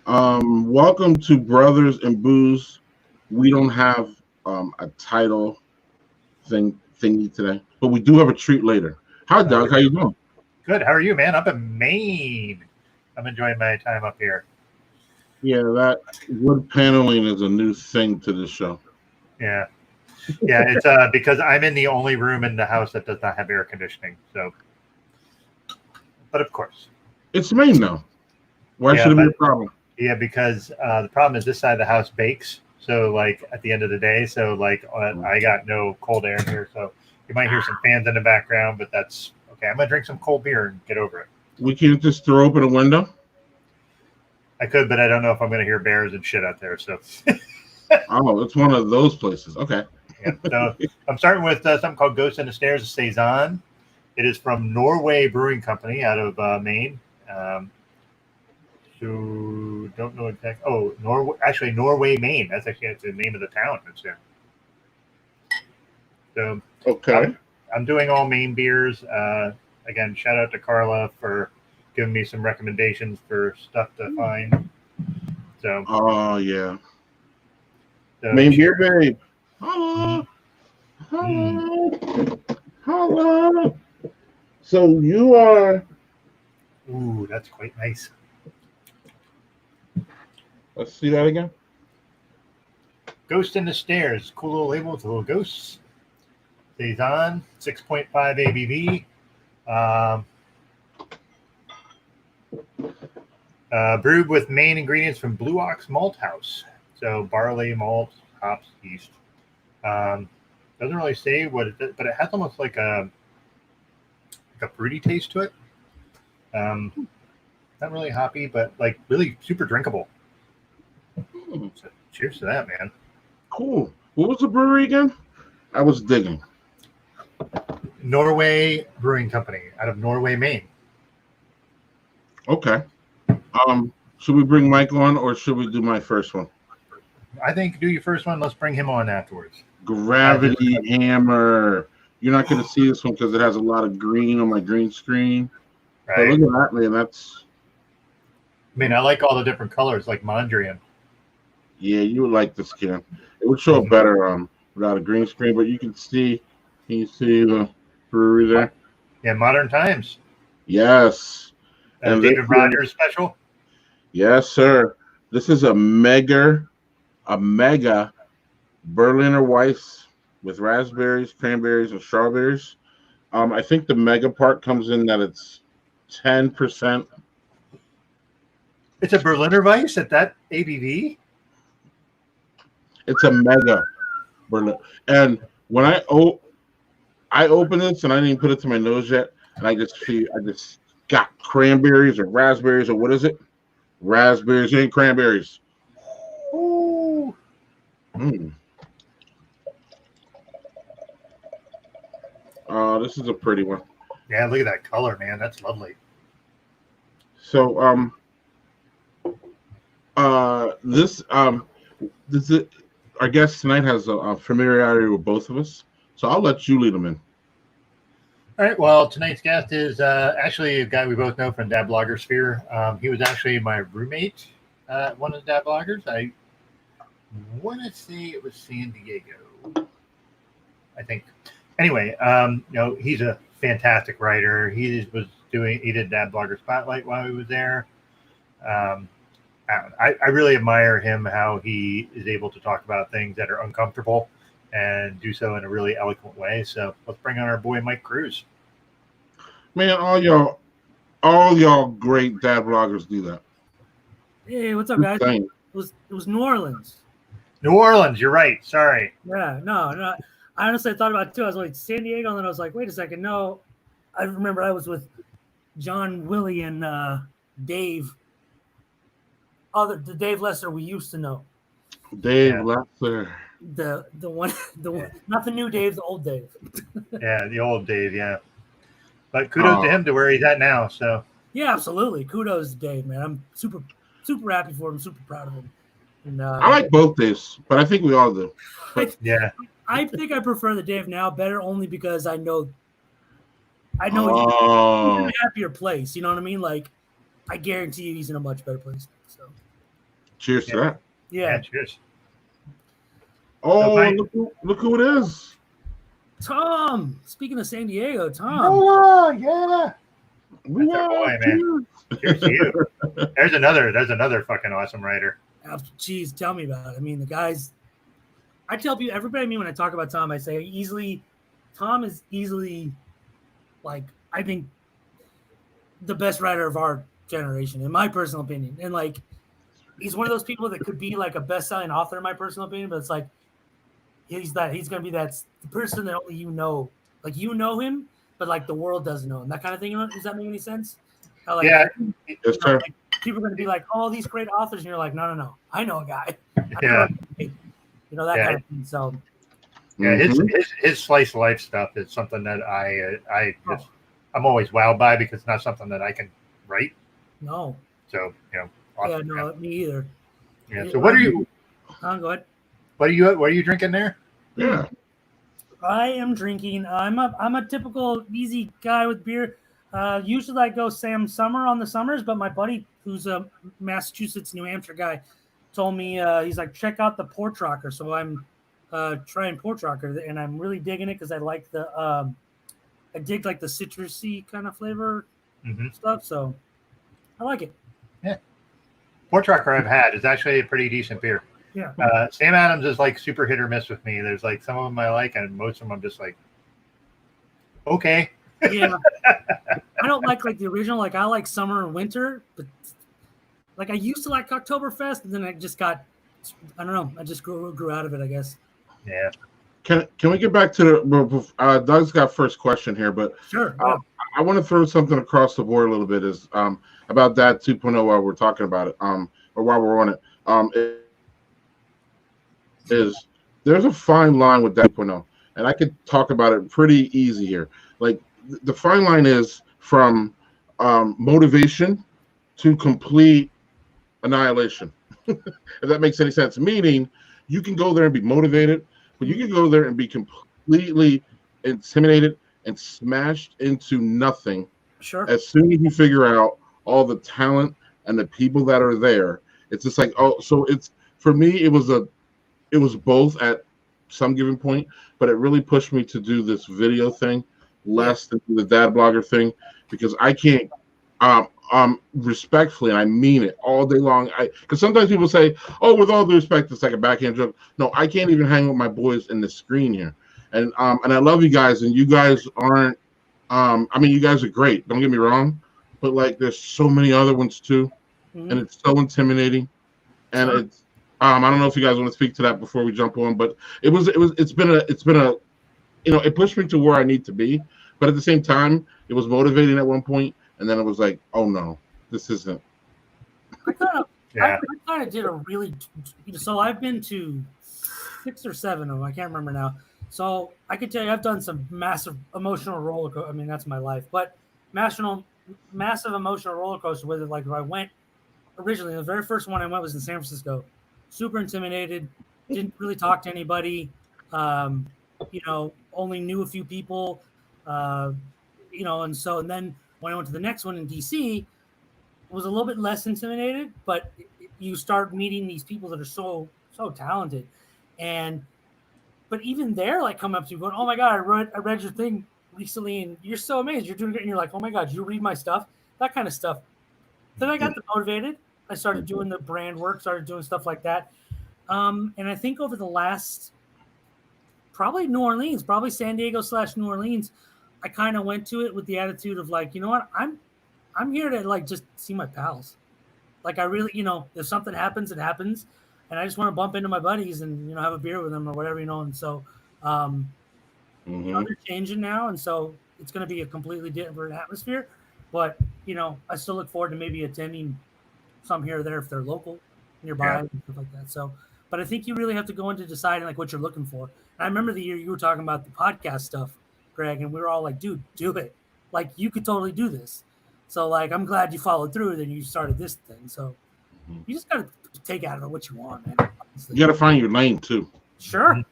Welcome to Brothers and Booze. We don't have a title thingy today, but we do have a treat later. Hi, Doug. How you doing? Good. How are you, man? I'm in Maine. I'm enjoying my time up here. Yeah, that wood paneling is a new thing to the show. Yeah. It's because I'm in the only room in the house that does not have air conditioning. So, but of course, it's Maine now. Why should it be a problem? Yeah, because the problem is this side of the house bakes. So, like at the end of the day, I got no cold air in here, so you might hear some fans in the background, but that's okay. I'm gonna drink some cold beer and get over it. We can't just throw open a window. I could, but I don't know if I'm gonna hear bears and shit out there. So. Oh, it's one of those places. Okay. Yeah, so I'm starting with something called Ghost in the Stairs of Saison. It is from Norway Brewing Company out of Maine. So don't know exactly. Oh, Norway, Maine. That's the name of the town. It's there. So okay, I'm doing all Maine beers. Again, shout out to Carla for giving me some recommendations for stuff to find. So. Oh yeah. So Maine beer, babe. Hello. Hello. Hello. So you are. Ooh, that's quite nice. Let's see that again. Ghost in the Stairs. Cool little label with a little ghosts. Saison, 6.5 ABV. Brewed with main ingredients from Blue Ox Malt House. So barley, malt, hops, yeast. Doesn't really say what it is, but it has almost like a fruity taste to it. Not really hoppy, but like really super drinkable. So cheers to that, man. Cool. What was the brewery again? I was digging. Norway Brewing Company out of Norway, Maine. Okay. Should we bring Mike on or should we do my first one? I think do your first one. Let's bring him on afterwards. Gravity Hammer. You're not going to see this one because it has a lot of green on my green screen. Right. But look at that, man. That's. I mean, I like all the different colors, like Mondrian. Yeah, you would like this can. It would show up better without a green screen, but you can see. Can you see the brewery there? Yeah, Modern Times. Yes. And David Rogers special. Yes, sir. This is a mega Berliner Weiss with raspberries, cranberries, and strawberries. I think the mega part comes in that it's 10%. It's a Berliner Weiss at that ABV? It's a mega Berliner. And when I open this and I didn't even put it to my nose yet, and I just got cranberries or raspberries or what is it? Raspberries and cranberries. Ooh. Oh, this is a pretty one. Yeah, look at that color, man. That's lovely. So, this is our guest tonight has a familiarity with both of us, so I'll let you lead them in. All right. Well, tonight's guest is actually a guy we both know from Dad Blogger Sphere. He was actually my roommate at one of the Dad Bloggers. I want to say it was San Diego, I think. Anyway, he's a fantastic writer. He did Dad Blogger Spotlight while he was there. I really admire him, how he is able to talk about things that are uncomfortable and do so in a really eloquent way. So let's bring on our boy Mike Cruse. Man, all y'all great Dad bloggers do that. Hey, what's up, guys? It was New Orleans. New Orleans, you're right. Sorry. Yeah, no. I honestly thought about it too. I was like San Diego, and then I was like, wait a second, no. I remember I was with John, Willie, and Dave. The Dave Lesser we used to know. Dave Lesser. The one, not the new Dave, the old Dave. Yeah, the old Dave, yeah. But kudos to him to where he's at now. So yeah, absolutely. Kudos to Dave, man. I'm super happy for him, super proud of him. And, I like both Daves, but I think we all do. Yeah. I think I prefer the Dave now better only because I know he's in a happier place. You know what I mean? Like, I guarantee you he's in a much better place. So Cheers to that. Yeah. Cheers. Oh, look who it is. Tom. Speaking of San Diego, Tom. Oh, yeah. We That's our boy, man. Cheers to you. There's another fucking awesome writer. Geez, tell me about it. I mean, the guys. I tell people, everybody I mean when I talk about Tom, I say Tom is easily, like, I think, the best writer of our generation, in my personal opinion. And like, he's one of those people that could be like a best-selling author, in my personal opinion. But it's like, he's gonna be the person that only you know, like you know him, but like the world doesn't know him. That kind of thing. Does that make any sense? How, like, Yes, sir. Like, people are gonna be like, "Oh, these great authors," and you're like, "No, I know a guy." Yeah. That kind of thing. So. Yeah, his slice of life stuff is something that I'm always wowed by, because it's not something that I can write. No. So awesome. Yeah, no, me either. Yeah. So what are you? Go ahead. What are you drinking there? Yeah. I am drinking. I'm a typical easy guy with beer. Usually I go Sam Summer on the summers, but my buddy, who's a Massachusetts, New Hampshire guy, told me he's like, check out the Port Rocker. So I'm trying Port Rocker, and I'm really digging it because I like I dig like the citrusy kind of flavor stuff. So I like it. Yeah. Port Rocker I've had is actually a pretty decent beer. Yeah. Sam Adams is like super hit or miss with me. There's like some of them I like, and most of them I'm just like, okay. Yeah. I don't like the original. Like, I like summer and winter, but like I used to like Oktoberfest, and then I just got, I don't know, I just grew out of it, I guess. Yeah. Can we get back to the Doug's got first question here, but sure. I want to throw something across the board a little bit is about that 2.0 while we're talking about it, or while we're on it. Is there's a fine line with that 2.0, and I could talk about it pretty easy here. Like, the fine line is from motivation to complete annihilation. If that makes any sense. Meaning, you can go there and be motivated, but you can go there and be completely intimidated and smashed into nothing. Sure. As soon as you figure out all the talent and the people that are there, it's just like, oh, so it's, for me, it was both at some given point, but it really pushed me to do this video thing less than the dad blogger thing, because I can't respectfully, and I mean it all day long. Because sometimes people say, "Oh, with all due respect, it's like a backhand joke." No, I can't even hang with my boys in the screen here, and I love you guys, and you guys aren't. I mean, you guys are great. Don't get me wrong, but like, there's so many other ones too, and it's so intimidating, and it's. I don't know if you guys want to speak to that before we jump on, but it's been a it pushed me to where I need to be, but at the same time, it was motivating at one point, and then it was like, oh no, this isn't. I kind of did a really, so I've been to 6 or 7 of them. I can't remember now. So I could tell you, I've done some massive emotional roller coaster. I mean, that's my life, but massive emotional roller coaster with it. Like, I went originally, the very first one I went was in San Francisco. Super intimidated, didn't really talk to anybody, only knew a few people, and then when I went to the next one in DC, it was a little bit less intimidated, but you start meeting these people that are so talented, but even they're like coming up to you going, "Oh my God, I read your thing recently, and you're so amazed, you're doing great," and you're like, "Oh my God, you read my stuff?" That kind of stuff. Then I got motivated. I started doing the brand work, started doing stuff like that. And I think over the last, probably New Orleans, probably San Diego / New Orleans, I kind of went to it with the attitude of like, you know what, I'm here to like just see my pals. Like, I really, if something happens, it happens. And I just want to bump into my buddies and, have a beer with them or whatever, and so they're changing now. And so it's going to be a completely different atmosphere. But, I still look forward to maybe attending some here or there if they're local, nearby, and stuff like that. So, but I think you really have to go into deciding like what you're looking for. And I remember the year you were talking about the podcast stuff, Greg, and we were all like, "Dude, do it! Like, you could totally do this." So, like, I'm glad you followed through and you started this thing. So, you just gotta take out of it what you want, man. Honestly. You gotta find your lane too. Sure.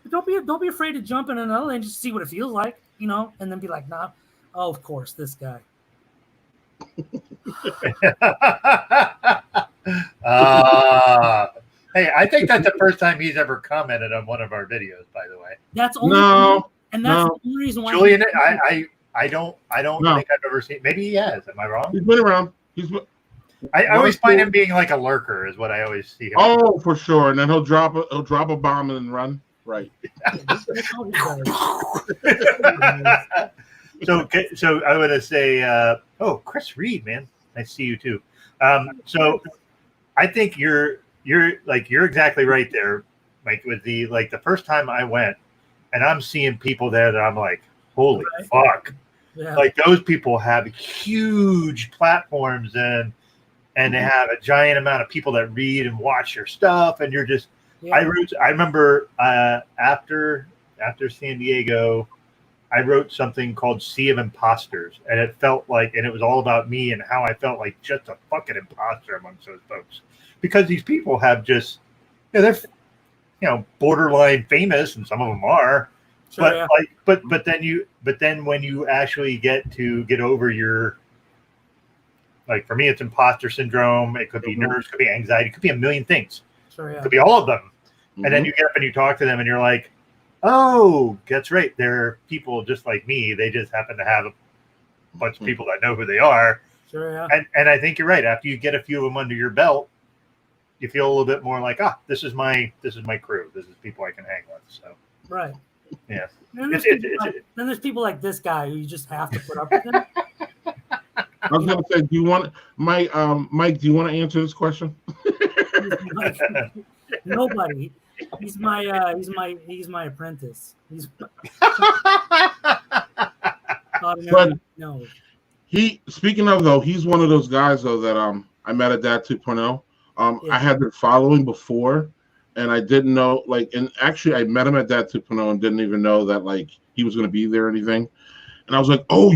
But don't be afraid to jump in another lane. Just see what it feels like, and then be like, "Nah, oh, of course, this guy." Hey, I think that's the first time he's ever commented on one of our videos. By the way, That's only and that's the only reason why. Julian, I don't No. think I've ever seen. Maybe he has. Am I wrong? He's been around. I always find him being like a lurker, is what I always see him. Oh, for sure. And then he'll drop a bomb and then run. Right. So I would say, Chris Reed, man, I see you too. So I think you're exactly right there, Mike. With the first time I went, and I'm seeing people there that I'm like, holy fuck! Yeah. Like those people have huge platforms and they have a giant amount of people that read and watch your stuff, and you're just. Yeah. I remember after San Diego, I wrote something called Sea of Imposters, and it was all about me and how I felt like just a fucking imposter amongst those folks, because these people have just, they're, borderline famous, and some of them are, sure, but then when you actually get over your, like for me, it's imposter syndrome. It could be nerves, could be anxiety, it could be a million things. Sure, yeah. It could be all of them. Mm-hmm. And then you get up and you talk to them and you're like, oh, that's right. They're people just like me. They just happen to have a bunch of people that know who they are. Sure, yeah. And I think you're right. After you get a few of them under your belt, you feel a little bit more like, this is my crew. This is people I can hang with. So right. Yeah. Then there's people like this guy who you just have to put up with him. I was going to say, do you want Mike? Do you want to answer this question? Nobody. He's my apprentice. But no. Speaking of though, he's one of those guys though that I met at Dad 2.0. I had been following before, and I didn't know and actually I met him at Dad 2.0 and didn't even know that he was going to be there or anything. And I was like, oh,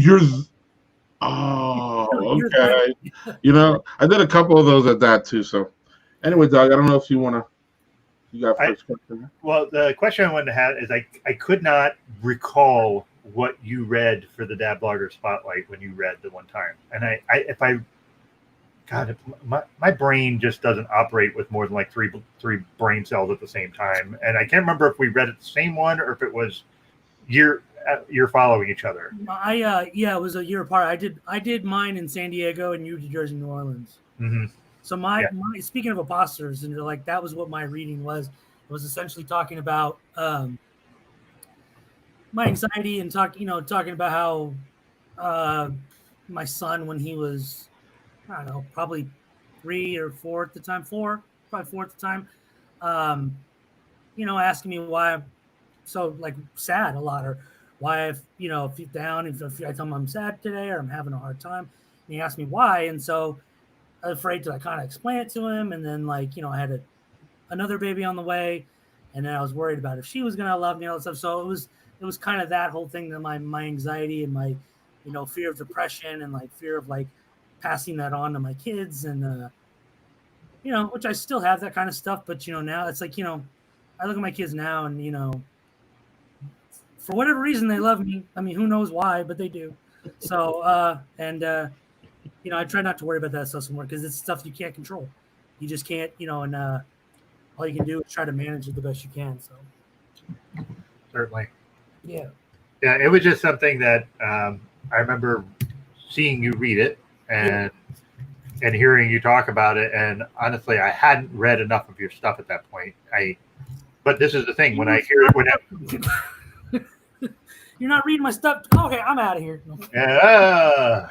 okay. I did a couple of those at that too. So anyway, Doug, I don't know if you want to. You got first question? Well, the question I wanted to have is I could not recall what you read for the Dad Blogger Spotlight when you read the one time, and my brain just doesn't operate with more than like three brain cells at the same time, and I can't remember if we read it the same one or if it was you're following each other. It was a year apart. I did mine in San Diego and you did yours in New Orleans. Mm-hmm. So my speaking of imposters, and that was what my reading was. It was essentially talking about my anxiety and talking about how my son, when he was, I don't know, probably 3 or 4 at the time, probably 4 at the time, asking me why I'm so sad a lot, or why if he's down, if I tell him I'm sad today or I'm having a hard time, and he asked me why, and so I was afraid to kind of explain it to him, and then I had another baby on the way, and then I was worried about if she was gonna love me and all that stuff. So it was kind of that whole thing, that my anxiety and my fear of depression and fear of passing that on to my kids, and which I still have that kind of stuff, but now it's I look at my kids now and for whatever reason they love me. I mean, who knows why, but they do. So I try not to worry about that stuff anymore, because it's stuff you can't control. You just can't, and all you can do is try to manage it the best you can. So certainly. Yeah. Yeah, it was just something that I remember seeing you read it and hearing you talk about it. And honestly, I hadn't read enough of your stuff at that point. But this is the thing, when I hear it, you're not reading my stuff. Okay, I'm out of here. Yeah.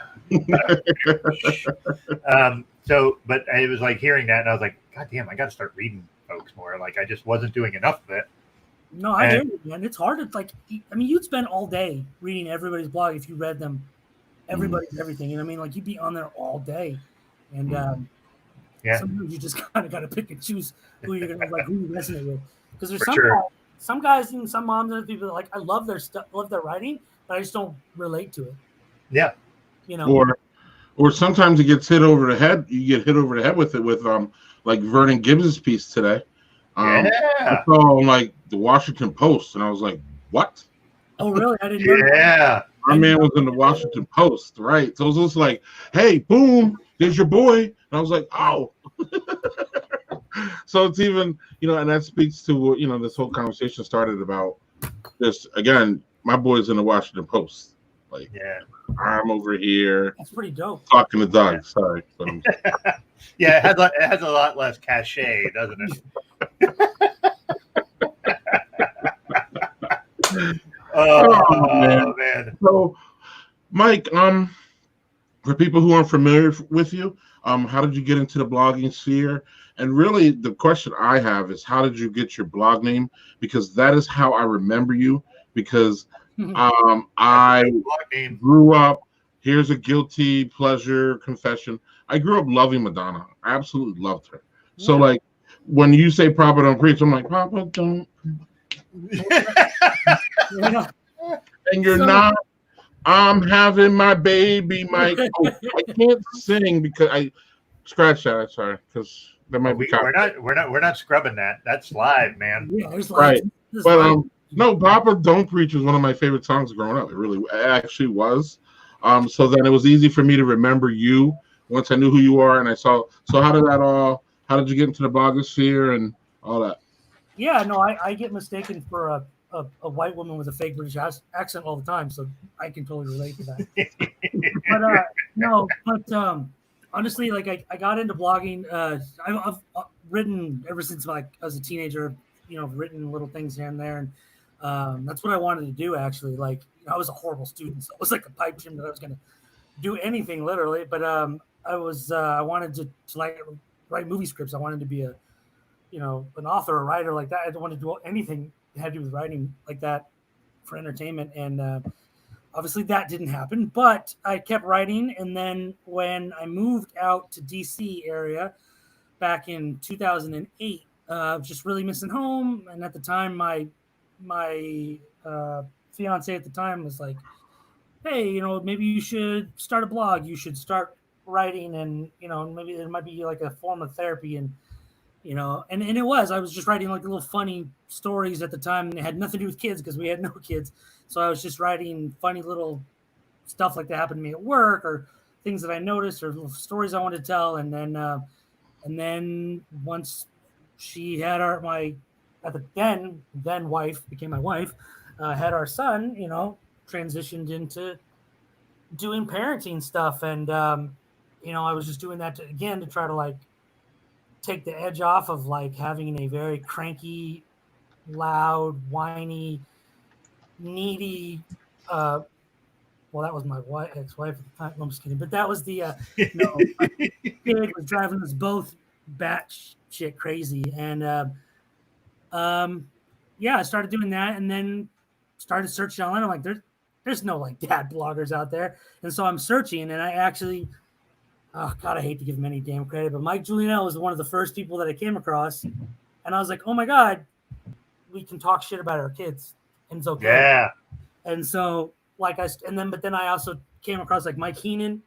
But it was hearing that, and I was like, God damn, I got to start reading folks more. I just wasn't doing enough of it. No, I hear you, man. It's hard. It's you'd spend all day reading everybody's blog if you read them, everybody's everything. You'd be on there all day, and sometimes you just kind of got to pick and choose who you're gonna who you resonate with, because there's some guys and some moms and people that I love their stuff, love their writing, but I just don't relate to it. Yeah. Or sometimes it gets hit over the head. You get hit over the head with it with Vernon Gibbs's piece today. I saw on the Washington Post, and I was like, "What?" Oh, really? I didn't know. Yeah, my man was in the Washington Post, right? So it was just "Hey, boom, there's your boy," and I was like, "Oh." So it's even, and that speaks to what, this whole conversation started about this again, my boy's in the Washington Post. Like, Yeah. I'm over here That's pretty dope. talking to Doug. Yeah. Sorry. But yeah, it has a lot less cachet, doesn't it? Oh man. So, Mike, for people who aren't familiar with you, how did you get into the blogging sphere? And really, the question I have is, how did you get your blog name? Because that is how I remember you. Because I grew up. Here's a guilty pleasure confession. I grew up loving Madonna. I absolutely loved her. Yeah. So, like, when you say "Papa don't preach," I'm like, "Papa don't." Yeah. And you're not. I'm having my baby, Mike. Oh, I can't sing because I scratch that. Sorry, because that might be. We're not scrubbing that. That's live, man. Yeah, there's right. But no, Papa Don't Preach was one of my favorite songs growing up. It actually was. So then it was easy for me to remember you once I knew who you are, and I saw. So how did you get into the blogosphere and all that? Yeah, no, I get mistaken for a white woman with a fake British accent all the time, so I can totally relate to that. But honestly, like I got into blogging. I've written ever since I was a teenager. Written little things here and there, and that's what I wanted to do. Actually, like I was a horrible student, so it was like a pipe dream that I was going to do anything literally. But I wanted to like write movie scripts. I wanted to be an author, a writer like that. I didn't want to do anything that had to do with writing like that for entertainment. And obviously that didn't happen, but I kept writing. And then when I moved out to DC area back in 2008, just really missing home. And at the time, my fiance at the time was like, hey, maybe you should start a blog. You should start writing, and, maybe it might be like a form of therapy. And, and it was, I was just writing like little funny stories at the time, and it had nothing to do with kids because we had no kids. So I was just writing funny little stuff like that happened to me at work, or things that I noticed, or little stories I wanted to tell. And then once she had then wife became my wife, had our son, transitioned into doing parenting stuff. And, I was just doing that to try to like take the edge off of like having a very cranky, loud, whiny, needy, well, that was my ex-wife at the time. No, I'm just kidding. But that was the, my kid was driving us both batshit crazy. And, I started doing that, and then started searching online. I'm like, there's no like dad bloggers out there. And so I'm searching, and I actually, oh God, I hate to give him any damn credit, but Mike Giuliano was one of the first people that I came across. And I was like, oh my God, we can talk shit about our kids. And it's okay. Yeah. And so but then I also came across like Mike Heenan.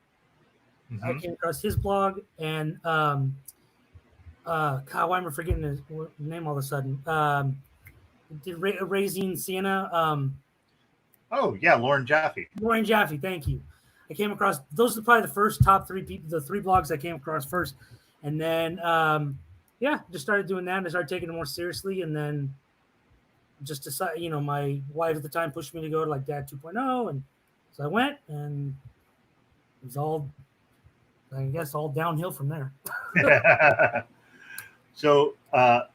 Mm-hmm. I came across his blog, and God, why am I forgetting his name all of a sudden? Did Raising Sienna? Oh yeah, Lauren Jaffe. Lauren Jaffe, thank you. I came across those are probably the first top three people, the three blogs I came across first, and then just started doing that, and I started taking it more seriously, and then just decided, my wife at the time pushed me to go to like Dad 2.0, and so I went, and it was all downhill from there. So, all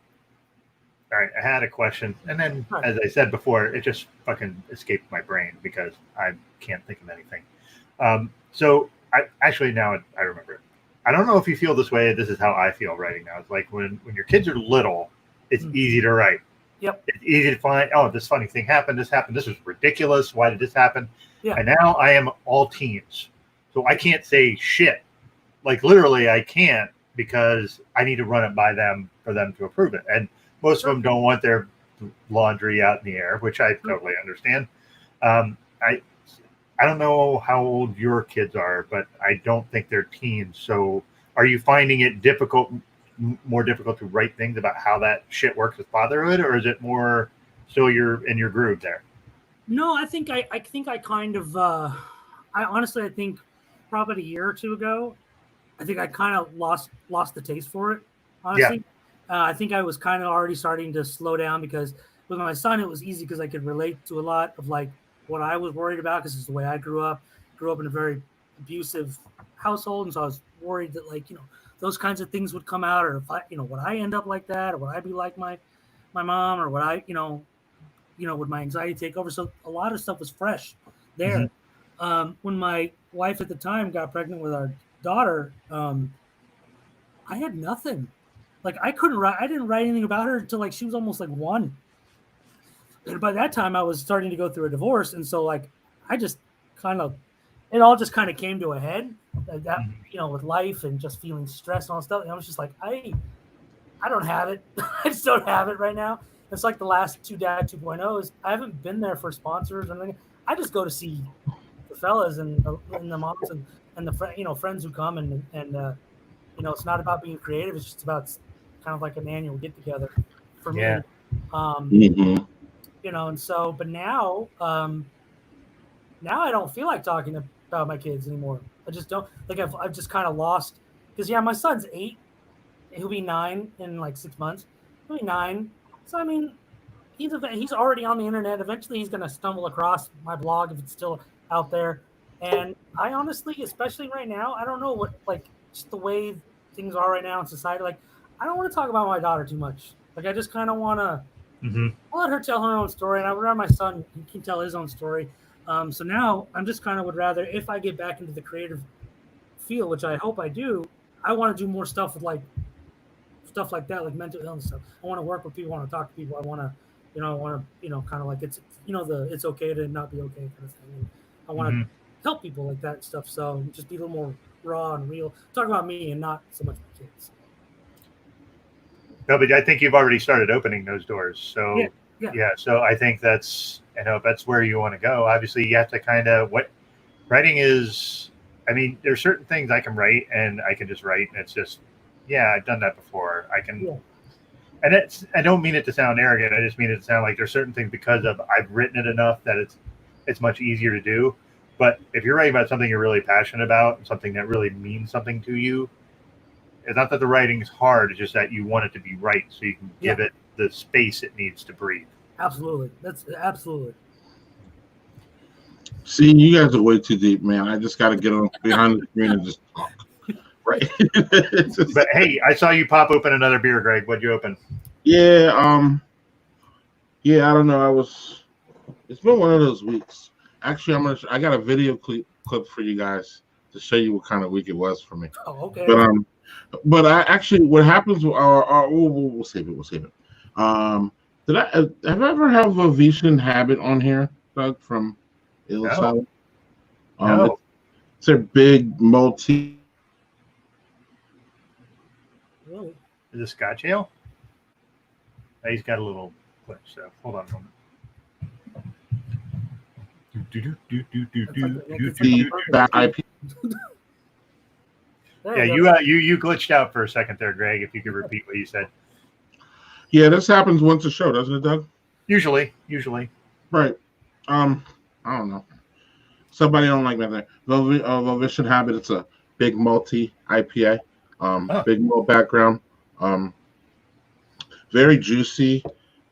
right, I had a question, and then, as I said before, it just fucking escaped my brain because I can't think of anything. So, I actually now I remember it. I don't know if you feel this way. This is how I feel writing now. It's like when your kids are little, it's easy to write. Yep. It's easy to find, this funny thing happened, this was ridiculous, why did this happen? Yeah. And now I am all teens. So I can't say shit. Like literally I can't, because I need to run it by them for them to approve it. And most of them don't want their laundry out in the air, which I totally understand. I don't know how old your kids are, but I don't think they're teens. So are you finding it more difficult to write things about how that shit works with fatherhood, or is it more so you're in your groove there? No, I think I kind of I think probably a year or two ago, I think I kind of lost the taste for it, honestly. I think I was kind of already starting to slow down because with my son, it was easy because I could relate to a lot of like what I was worried about because it's the way I grew up. Grew up in a very abusive household, and so I was worried that like those kinds of things would come out, or if I would I end up like that, or would I be like my mom, or would I would my anxiety take over? So a lot of stuff was fresh there. When my wife at the time got pregnant with our daughter, I had nothing. Like I couldn't write. I didn't write anything about her until like she was almost like 1. And by that time, I was starting to go through a divorce, and so like I just kind of, it all just kind of came to a head. That with life and just feeling stressed and all that stuff. And I was just like, I don't have it. I just don't have it right now. It's like the last 2 Dad 2.0s. I haven't been there for sponsors or anything. I just go to see the fellas and the moms and the friends who come and it's not about being creative. It's just about kind of like an annual get together for me. And so, but now I don't feel like talking about my kids anymore. I just don't. Like I've just kind of lost because my son's 8. He'll be 9 in like 6 months. He'll be 9. So I mean, he's already on the internet. Eventually, he's going to stumble across my blog if it's still out there. And I honestly, especially right now, I don't know what just the way things are right now in society. Like, I don't want to talk about my daughter too much. Like, I just kind of want to. I'll let her tell her own story, and I would rather my son can tell his own story. So now I'm just kind of would rather, if I get back into the creative field, which I hope I do, I want to do more stuff with stuff like that, like mental illness stuff. I want to work with people. I want to talk to people. I want to, kind of like it's it's okay to not be okay kind of thing. And I want to help people like that and stuff. So just be a little more raw and real. Talk about me and not so much my kids. No, but I think you've already started opening those doors. So yeah. So I think that's that's where you want to go. Obviously, you have to kind of what writing is. I mean, there's certain things I can write and I can just write, and it's just I've done that before. I can, and I don't mean it to sound arrogant. I just mean it to sound like there's certain things because of I've written it enough that it's much easier to do. But if you're writing about something you're really passionate about, something that really means something to you, it's not that the writing is hard. It's just that you want it to be right, so you can give it the space it needs to breathe. Absolutely, that's absolutely. See, you guys are way too deep, man. I just got to get on behind the screen and just talk. Right. But hey, I saw you pop open another beer, Greg. What'd you open? Yeah, I don't know. It's been one of those weeks. Actually, I got a video clip for you guys to show you what kind of week it was for me. Oh, okay. But I actually, what happens? We'll save it. We'll save it. Have I ever have a Venetian habit on here, Doug, from Il Sal? No. It's a big multi. Really? Is it Scotch ale? He's got a little glitch, so hold on a moment. You glitched out for a second there, Greg. If you could repeat what you said. Yeah, this happens once a show, doesn't it, Doug? Usually. Right. I don't know. Somebody don't like that. Venetian habit. It's a big multi IPA. Big malt background. Very juicy.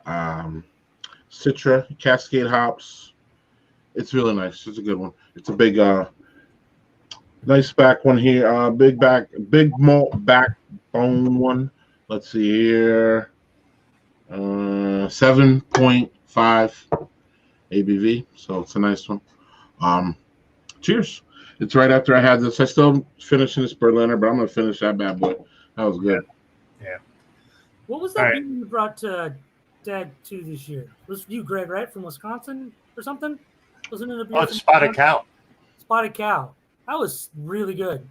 Citra, Cascade hops. It's really nice. It's a good one. It's a big, nice back one here. Big malt backbone one. Let's see here. 7.5 ABV. So it's a nice one. Cheers. It's right after I had this. I still finishing this Berliner, but I'm gonna finish that bad boy. That was good. Yeah. What was that beer you brought to Dad 2 this year? It was you, Greg, right? From Wisconsin or something? Wasn't it a beer? Oh, it's Spotted Cow. Spotted Cow. That was really good.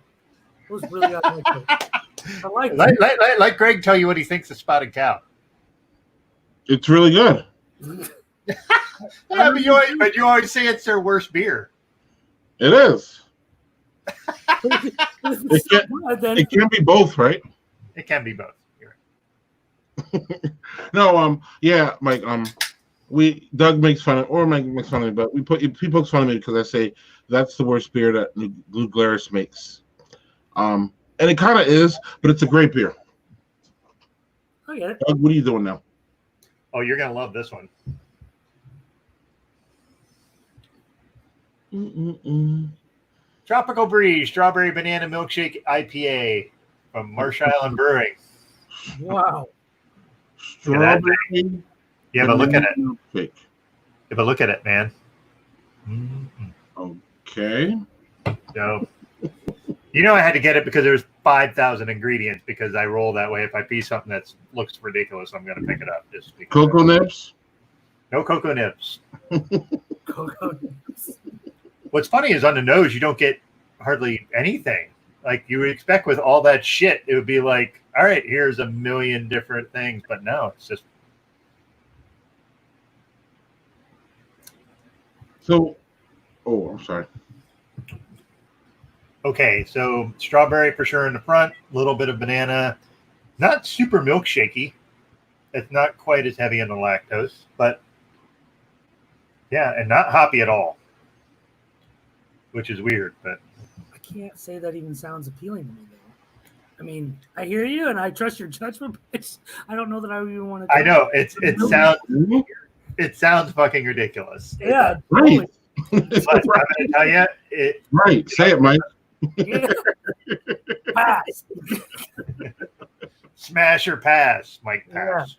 It was really good. I like it. Let Greg tell you what he thinks of Spotted Cow. It's really good. But you always say it's their worst beer. It is. It can be both, right? It can be both. No, Mike. Doug makes fun of, or Mike makes fun of me, but he pokes fun of me because I say that's the worst beer that New Glarus makes. And it kind of is, but it's a great beer. I get it. Doug, what are you doing now? Oh, you're gonna love this one. Tropical Breeze Strawberry Banana Milkshake IPA from Marsh Island Brewing. Wow. Strawberry. Yeah, but look at it. Milkshake. Yeah, but look at it, man. Mm-hmm. Okay. So, you know, I had to get it because there's 5,000 ingredients. Because I roll that way. If I see something that looks ridiculous, I'm going to pick it up. Just cocoa nibs. No cocoa nibs. Cocoa nibs. What's funny is on the nose, you don't get hardly anything. Like you would expect with all that shit, it would be like, all right, here's a million different things. But no, it's just. So, I'm sorry. Okay, so strawberry for sure in the front, a little bit of banana, not super milkshakey. It's not quite as heavy on the lactose, but yeah, and not hoppy at all, which is weird. But I can't say that even sounds appealing to me, though. I mean, I hear you and I trust your judgment, but I don't know that I even want to. I know it sounds fucking ridiculous. Yeah, right. But I'm going to tell you, right. Say it, Mike. Yeah. Pass. Smash or pass, Mike. Pass.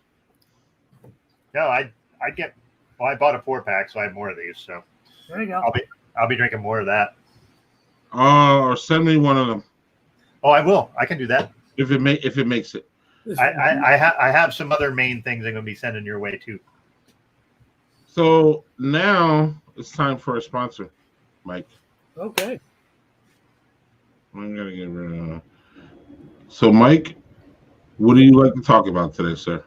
Yeah. No, I get. Well, I bought a 4-pack, so I have more of these. So there you go. I'll be drinking more of that. Or send me one of them. Oh, I will. I can do that if it makes it. I have some other main things I'm going to be sending your way too. So now it's time for a sponsor, Mike. Okay. I'm gonna get rid of. So, Mike, what do you like to talk about today, sir?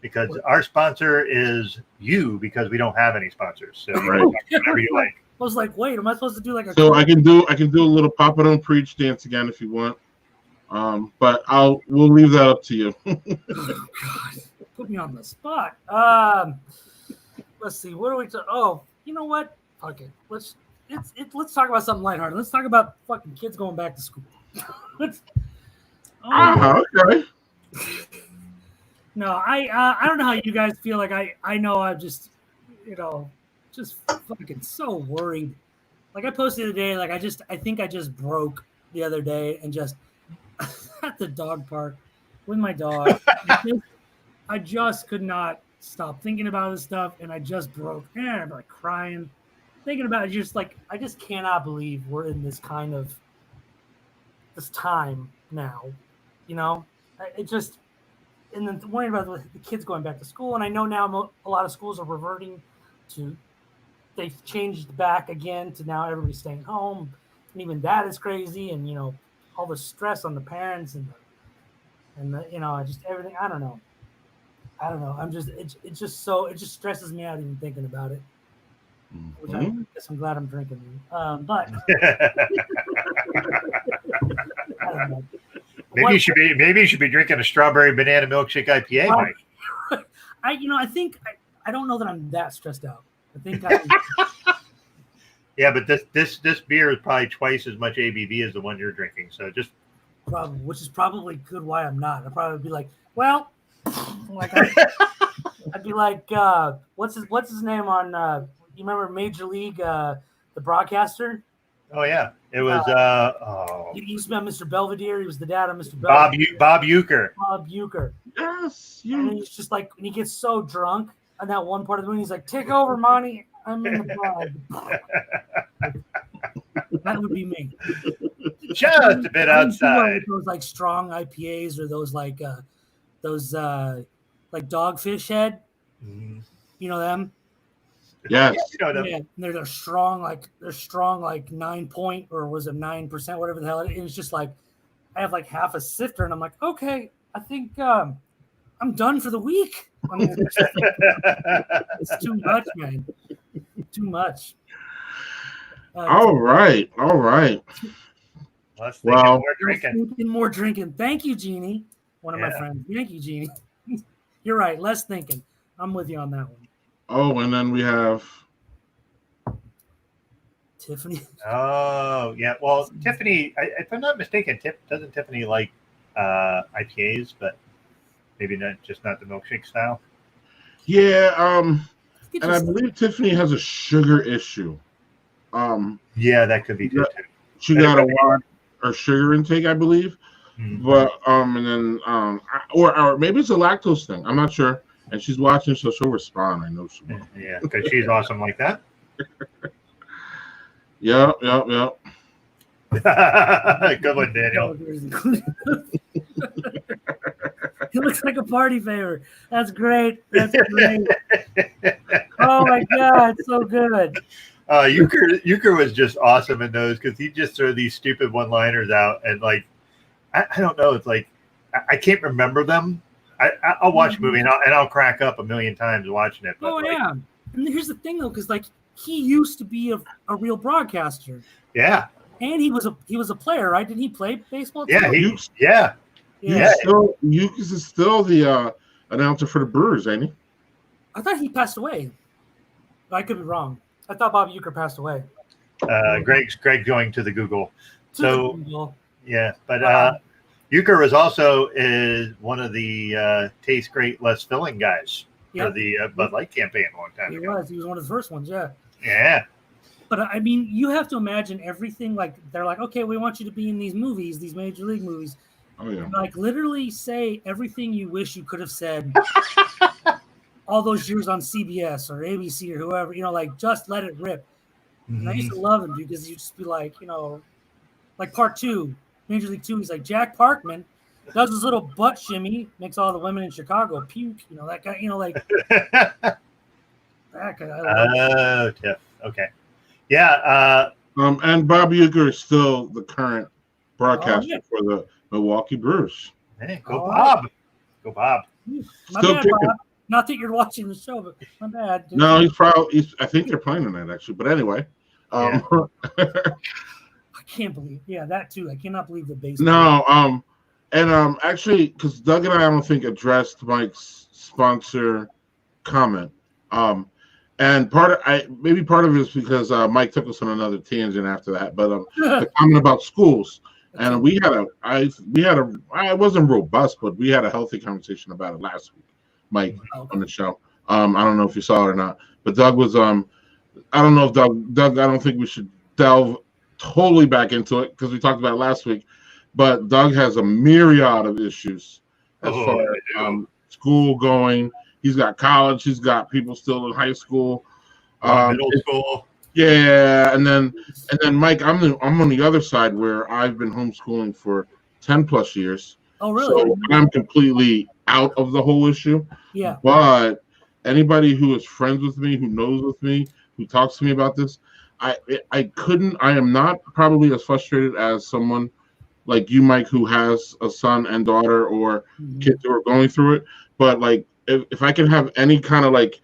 Because our sponsor is you, because we don't have any sponsors. So right. Whatever you like. I was like, wait, am I supposed to do like a? So I can do a little Papa Don't Preach dance again if you want. But we'll leave that up to you. Oh, God, put me on the spot. Let's see. What are we? Oh, you know what? Fuck it. Let's talk about something lighthearted. Let's talk about fucking kids going back to school. Okay. No, I don't know how you guys feel. Like I know I'm just, just fucking so worried. Like I posted today, like I think I just broke the other day and just at the dog park with my dog. I just could not stop thinking about this stuff, and I just broke. And I'm like crying, thinking about it. Just like I just cannot believe we're in this kind of this time now. It just. And then worrying about the kids going back to school. And I know now a lot of schools are reverting to, they've changed back again to now everybody's staying home. And even that is crazy. And, all the stress on the parents and just everything. I don't know. I'm just, it just stresses me out even thinking about it. Which I guess I'm glad I'm drinking. But I don't know. Maybe you should be drinking a strawberry banana milkshake IPA, Mike. I think I don't know that I'm that stressed out. I think yeah, but this beer is probably twice as much ABV as the one you're drinking. So just probably, which is probably good why I'm not. I'd probably be like, well, I'd be like, what's his name on? You remember Major League, the broadcaster? Oh yeah, it was. He used to be on Mr. Belvedere. He was the dad of Mr. Belvedere. Bob Uecker. Bob Uecker. Yes. And he's just like, when he gets so drunk on that one part of the movie, he's like, "Take over, Monty. I'm in the bride." That would be me. Just a bit outside. Those like strong IPAs or those like Dogfish Head. Mm-hmm. You know them. Yes. Yeah, they're strong, like 9 point, or was it 9%, whatever the hell it is. It's just like I have like half a sifter, and I'm like, okay, I think I'm done for the week. I mean, it's too much, man. Too much. All right. More drinking. Thank you, Jeannie. One of my friends. Thank you, Jeannie. You're right. Less thinking. I'm with you on that one. Oh, and then we have Tiffany. Oh, yeah. Well, Tiffany, if I'm not mistaken, doesn't Tiffany like IPAs? But Maybe not the milkshake style. Yeah, It's and I just- believe Tiffany has a sugar issue. Yeah, that could be too. She got to watch her sugar intake, I believe. Mhm. But and then or maybe it's a lactose thing. I'm not sure. And she's watching, so she'll respond. I know she will. Yeah, because she's awesome like that. Yeah. Good one, Daniel. He looks like a party favor. That's great. That's great. Oh my god, it's so good. Euchre was just awesome in those because he just throw these stupid one-liners out and like I don't know. It's like I can't remember them. I'll watch a movie and I'll crack up a million times watching it. But Yeah. And here's the thing though, because like he used to be a real broadcaster. Yeah. And he was a player, right? Did he play baseball? Yeah. Too? Yeah. Euchre is still the announcer for the Brewers, ain't he? I thought he passed away. I could be wrong. I thought Bob Euchre passed away. Greg's going to the Google. Yeah, but Euchre was also one of the Taste Great Less Filling guys for the Bud Light campaign a long time ago. He was one of the first ones, yeah. Yeah. But I mean, you have to imagine everything. Like they're like, okay, we want you to be in these movies, these major league movies. Oh yeah. Like literally say everything you wish you could have said all those years on CBS or ABC or whoever. Like just let it rip. And I used to love him because you just be like, like part 2, Major League 2. He's like Jack Parkman does his little butt shimmy, makes all the women in Chicago puke. That guy. Like that guy. Tiff. Okay. Yeah. And Bob Euchre is still the current broadcaster for the Milwaukee Brewers. Hey, go Bob. Go Bob. My bad, Bob. Not that you're watching the show, but my bad. Dude. No, I think they're playing tonight, actually. But anyway. I can't believe. Yeah, that too. I cannot believe the baseball. No, and actually, because Doug and I don't think addressed Mike's sponsor comment. And part of it is because Mike took us on another tangent after that. But the comment about schools, and we had it wasn't robust, but we had a healthy conversation about it last week, Mike, on the show. I don't know if you saw it or not, but Doug was I don't know if Doug. I don't think we should delve totally back into it because we talked about it last week. But Doug has a myriad of issues as far as school going. He's got college. He's got people still in high school, middle school. Yeah, and then Mike, I'm on the other side where I've been homeschooling for 10 plus years. Oh, really? So I'm completely out of the whole issue. Yeah. But anybody who is friends with me, who knows with me, who talks to me about this, I am not probably as frustrated as someone like you, Mike, who has a son and daughter or kids who are going through it. But like, if I can have any kind of like,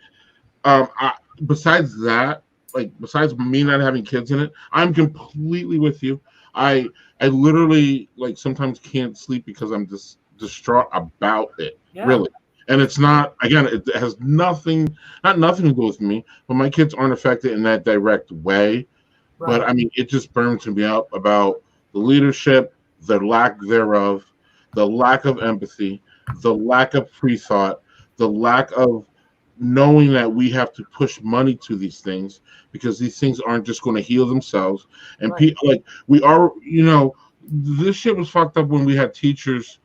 besides me not having kids in it, I'm completely with you. I literally like sometimes can't sleep because I'm just distraught about it. Yeah. Really. And it's not, again, it has not nothing to do with me, but my kids aren't affected in that direct way. Right. But I mean, it just burns me out about the leadership, the lack thereof, the lack of empathy, the lack of pre-thought, the lack of knowing that we have to push money to these things because these things aren't just going to heal themselves. And right. People like we are, this shit was fucked up when we had teachers,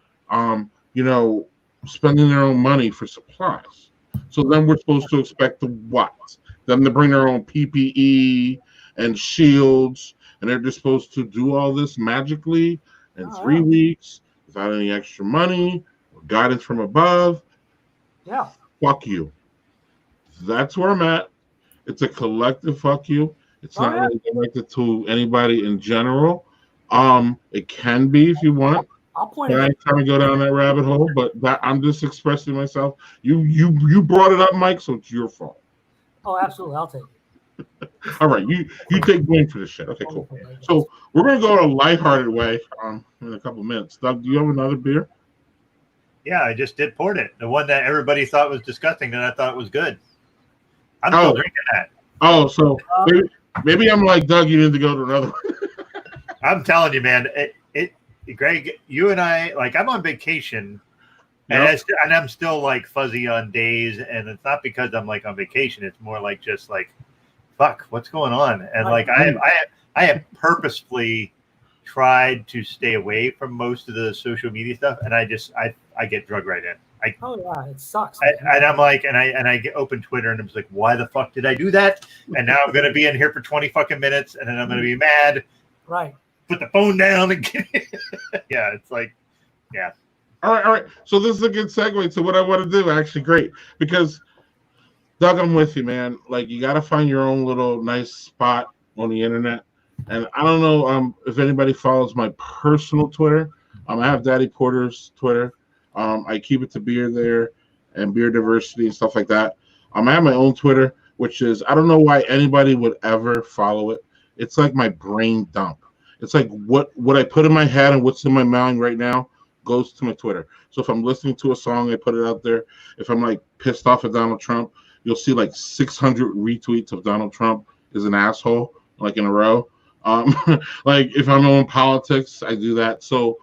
spending their own money for supplies. So then we're supposed to expect them to bring their own PPE and shields, and they're just supposed to do all this magically in 3 weeks without any extra money or guidance from above. Yeah. Fuck you. That's where I'm at. It's a collective fuck you. It's not really directed to anybody in general. It can be if you want. I'll point I ain't trying to go down that rabbit hole, but I'm just expressing myself. You brought it up, Mike, so it's your fault. Oh, absolutely. I'll take it. All right, you take blame for this shit. Okay, cool. So we're gonna go a lighthearted way in a couple of minutes. Doug, do you have another beer? Yeah, I just did pour it. The one that everybody thought was disgusting, that I thought was good. I'm still drinking that. Oh, so maybe I'm like Doug. You need to go to another one. I'm telling you, man. Greg, you and I, like, I'm on vacation And I'm still like fuzzy on days, and it's not because I'm like on vacation. It's more like just like, fuck, what's going on? And like I have purposefully tried to stay away from most of the social media stuff, and I get drugged right in. Oh yeah, it sucks. And I'm like, and I get open Twitter, and I'm just like, why the fuck did I do that? And now I'm gonna be in here for 20 fucking minutes, and then I'm gonna be mad. Right. Put the phone down and yeah, it's like, yeah. All right. So this is a good segue to what I want to do. Actually, great, because Doug, I'm with you, man. Like, you got to find your own little nice spot on the internet. And I don't know if anybody follows my personal Twitter. I have Daddy Porter's Twitter. I keep it to beer there and beer diversity and stuff like that. I have my own Twitter, which is, I don't know why anybody would ever follow it. It's like my brain dump. It's like what I put in my head and what's in my mind right now goes to my Twitter. So if I'm listening to a song, I put it out there. If I'm like pissed off at Donald Trump, you'll see like 600 retweets of Donald Trump is an asshole, like in a row. Like if I'm on politics, I do that. So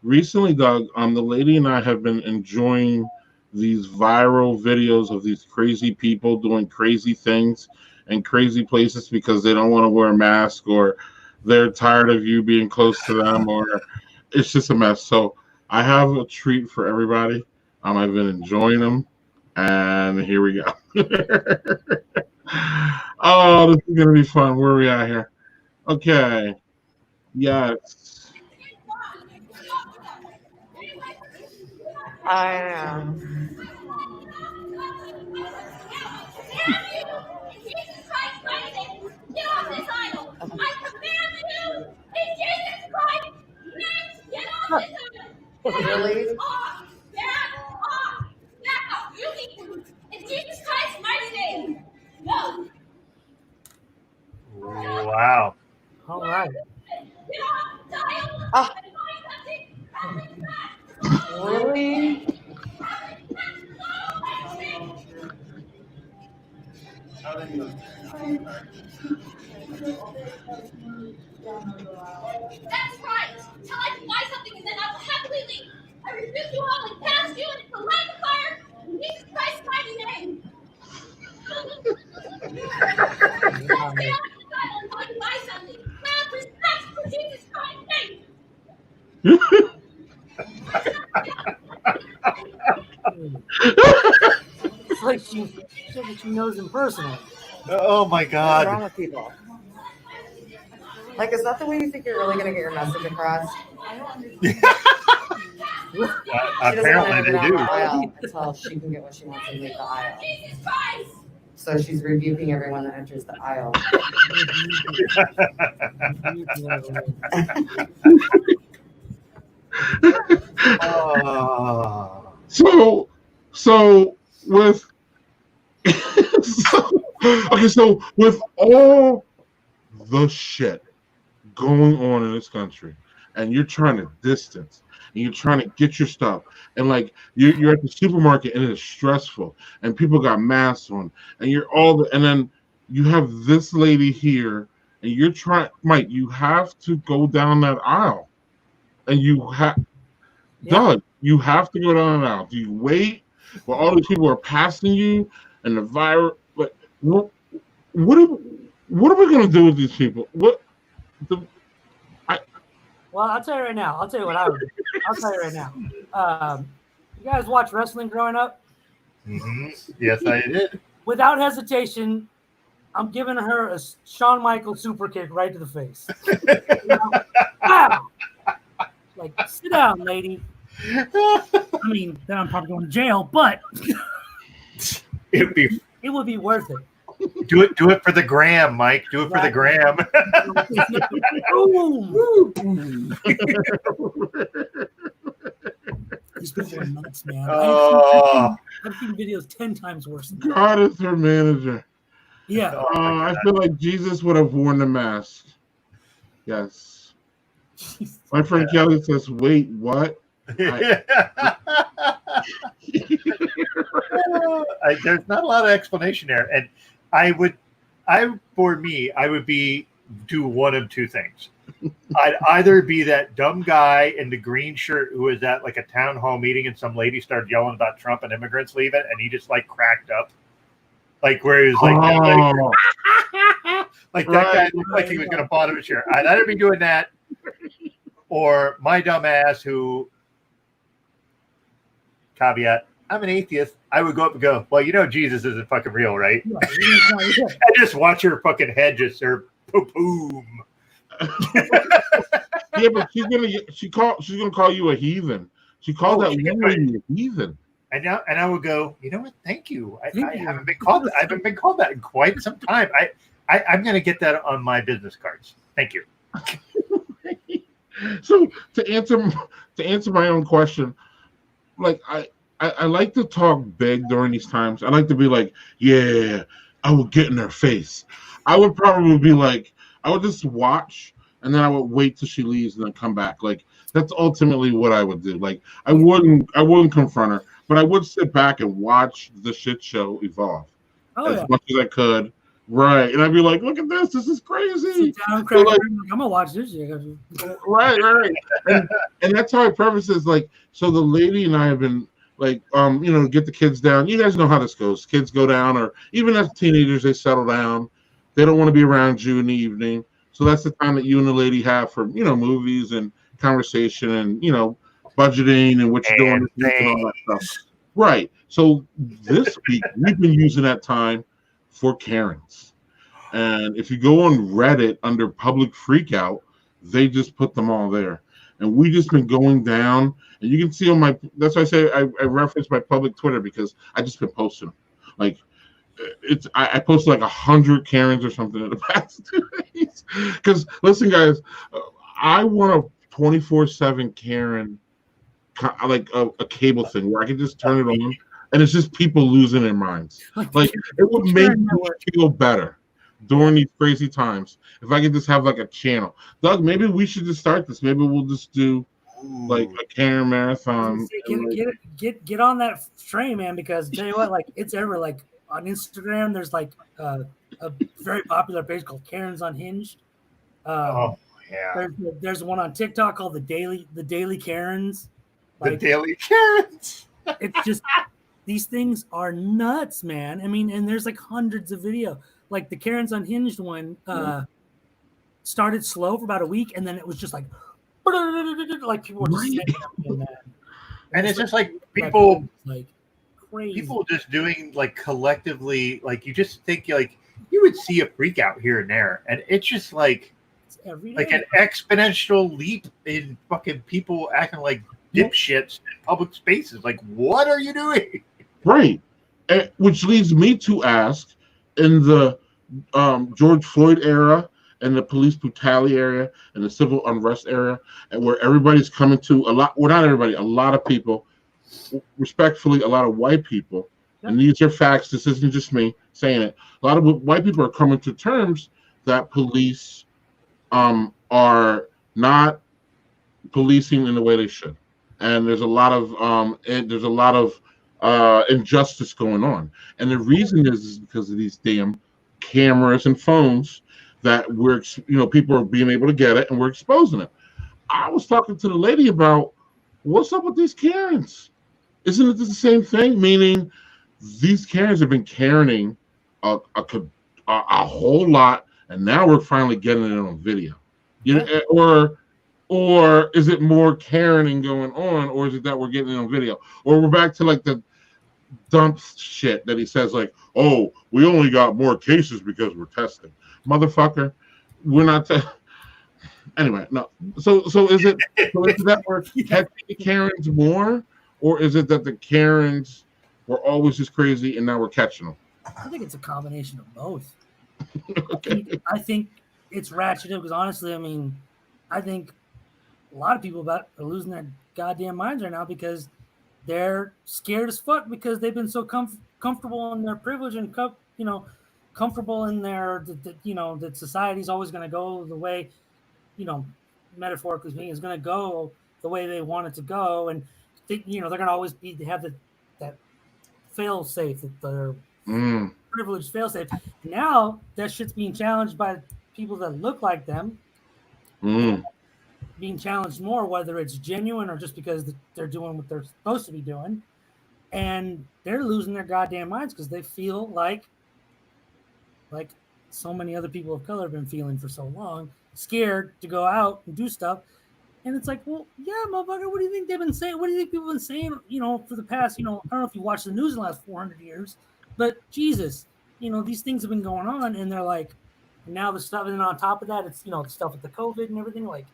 recently, Doug, the lady and I have been enjoying these viral videos of these crazy people doing crazy things in crazy places because they don't want to wear a mask, or they're tired of you being close to them, or it's just a mess. So I have a treat for everybody. I've been enjoying them, and here we go. Oh, this is gonna be fun. Where are we at here? Okay. Yes. I am. Get off this idol! I command you! In Jesus Christ! Get off this idol! Really? Off! Get off! Now! You need to! In Jesus Christ's mighty name! No! Wow. All right. Get off the idol! Ah. And find something! Really? That's right! Till I can buy something and then I will happily leave! I rebuke you all and cast you into the lake of fire in Jesus Christ's mighty name! Let's get off this island until I can buy something! Have respect for Jesus Christ's name! It's like she said that she knows him personally. Oh my What's wrong God. with people? Like, is that the way you think you're really going to get your message across? She doesn't want Apparently to they go down do. the aisle until she can get what she wants and leave the aisle. Jesus Christ! So she's rebuking everyone that enters the aisle. Oh. So with so with all the shit going on in this country, and you're trying to distance, and you're trying to get your stuff, and like you're at the supermarket and it's stressful, and people got masks on, and and then you have this lady here, and you're trying, Mike, you have to go down that aisle, and you have. Doug, you have to go down and out. Do you wait while all these people are passing you and the virus? Like, what are we going to do with these people? Well, I'll tell you right now. I'll tell you what I would do. I'll tell you right now. You guys watch wrestling growing up? Mm-hmm. Yes, I did. Without hesitation, I'm giving her a Shawn Michaels super kick right to the face. Wow! Like, sit down, lady. I mean, then I'm probably going to jail, but it would be worth it. Do it for the gram, Mike. Do it for the gram. These people are nuts, man. Oh. I've seen videos 10 times worse than that. God is her manager. Yeah. I feel like Jesus would have worn the mask. Yes. My friend Kelly says, wait, what? There's not a lot of explanation there, and I would be do one of two things. I'd either be that dumb guy in the green shirt who was at like a town hall meeting and some lady started yelling about Trump and immigrants leaving, and he just like cracked up, like where he was like, like that guy looked like he was going to fall out of his chair. I'd either be doing that, or my dumb ass who, caveat, I'm an atheist. I would go up and go, well, you know, Jesus isn't fucking real, right? And just watch her fucking head just sort of boom. Yeah, but she's gonna call you a heathen. She called that woman a heathen. And I would go, you know what? Thank you. I haven't been called that. I haven't been called that in quite some time. I'm gonna get that on my business cards. Thank you. So to answer my own question, like I like to talk big during these times. I like to be like, yeah, I would get in her face. I would probably be like, I would just watch and then I would wait till she leaves and then come back. Like that's ultimately what I would do. Like I wouldn't confront her, but I would sit back and watch the shit show evolve as much as I could. Right. And I'd be like, look at this. This is crazy. I'm gonna watch this shit. Right. And that's how I preface this. Like, so the lady and I have been like, get the kids down. You guys know how this goes. Kids go down, or even as teenagers, they settle down. They don't want to be around you in the evening. So that's the time that you and the lady have for, movies and conversation and, budgeting and what you're doing this week and all that stuff. Right. So this week, we've been using that time for Karens. And if you go on Reddit under public freakout, they just put them all there. And we just been going down, and you can see on that's why I say I reference my public Twitter, because I just been posting them. Like, I posted like 100 Karens or something in the past 2 days. Because listen, guys, I want a 24/7 Karen, like a cable thing where I can just turn it on, and it's just people losing their minds. Like it would make me feel better during these crazy times if I could just have like a channel. Doug, maybe we should just start this. Maybe we'll just do like a Karen marathon. Get on that train, man, because tell you what, like it's ever like on Instagram there's like a very popular page called Karen's Unhinged. There's one on TikTok called the Daily Karens. Like, the Daily Karens. It's just these things are nuts, man. I mean, and there's like hundreds of video. Like the Karen's Unhinged one started slow for about a week, and then it was just like people were just saying that. And it's just like people like crazy. People just doing like collectively, like you just think like you would see a freak out here and there, and it's just like an exponential leap in fucking people acting like dipshits in public spaces. Like, what are you doing? Right. Which leads me to ask, in the George Floyd era and the police brutality area and the civil unrest era, and where everybody's coming to a lot of people, respectfully, a lot of white people, and these are facts, this isn't just me saying it, a lot of white people are coming to terms that police are not policing in the way they should. And there's a lot of injustice going on, and the reason is because of these damn cameras and phones that people are being able to get it, and we're exposing it. I was talking to the lady about what's up with these Karens. Isn't it the same thing? Meaning, these Karens have been Karening a whole lot, and now we're finally getting it on video. Or is it more Karening going on, or is it that we're getting it on video? Or we're back to like the dump shit that he says, like, oh, we only got more cases because we're testing. Motherfucker, we're not anyway, no. So is it that we're catching Karens more, or is it that the Karens were always just crazy and now we're catching them? I think it's a combination of both. Okay. I think it's ratcheted because honestly, I mean, I think a lot of people are losing their goddamn minds right now because they're scared as fuck because they've been so comfortable in their privilege and comfortable in their that society's always going to go the way, metaphorically speaking, is going to go the way they want it to go, and they're going to always have that fail safe, that their privileged fail safe. Now that shit's being challenged by people that look like them being challenged more, whether it's genuine or just because they're doing what they're supposed to be doing, and they're losing their goddamn minds because they feel like so many other people of color have been feeling for so long, scared to go out and do stuff. And it's like, well, yeah, motherfucker, what do you think they've been saying? What do you think people have been saying, for the past, I don't know if you watched the news in the last 400 years, but Jesus, these things have been going on, and they're like, now the stuff, and on top of that, it's, the stuff with the COVID and everything, like,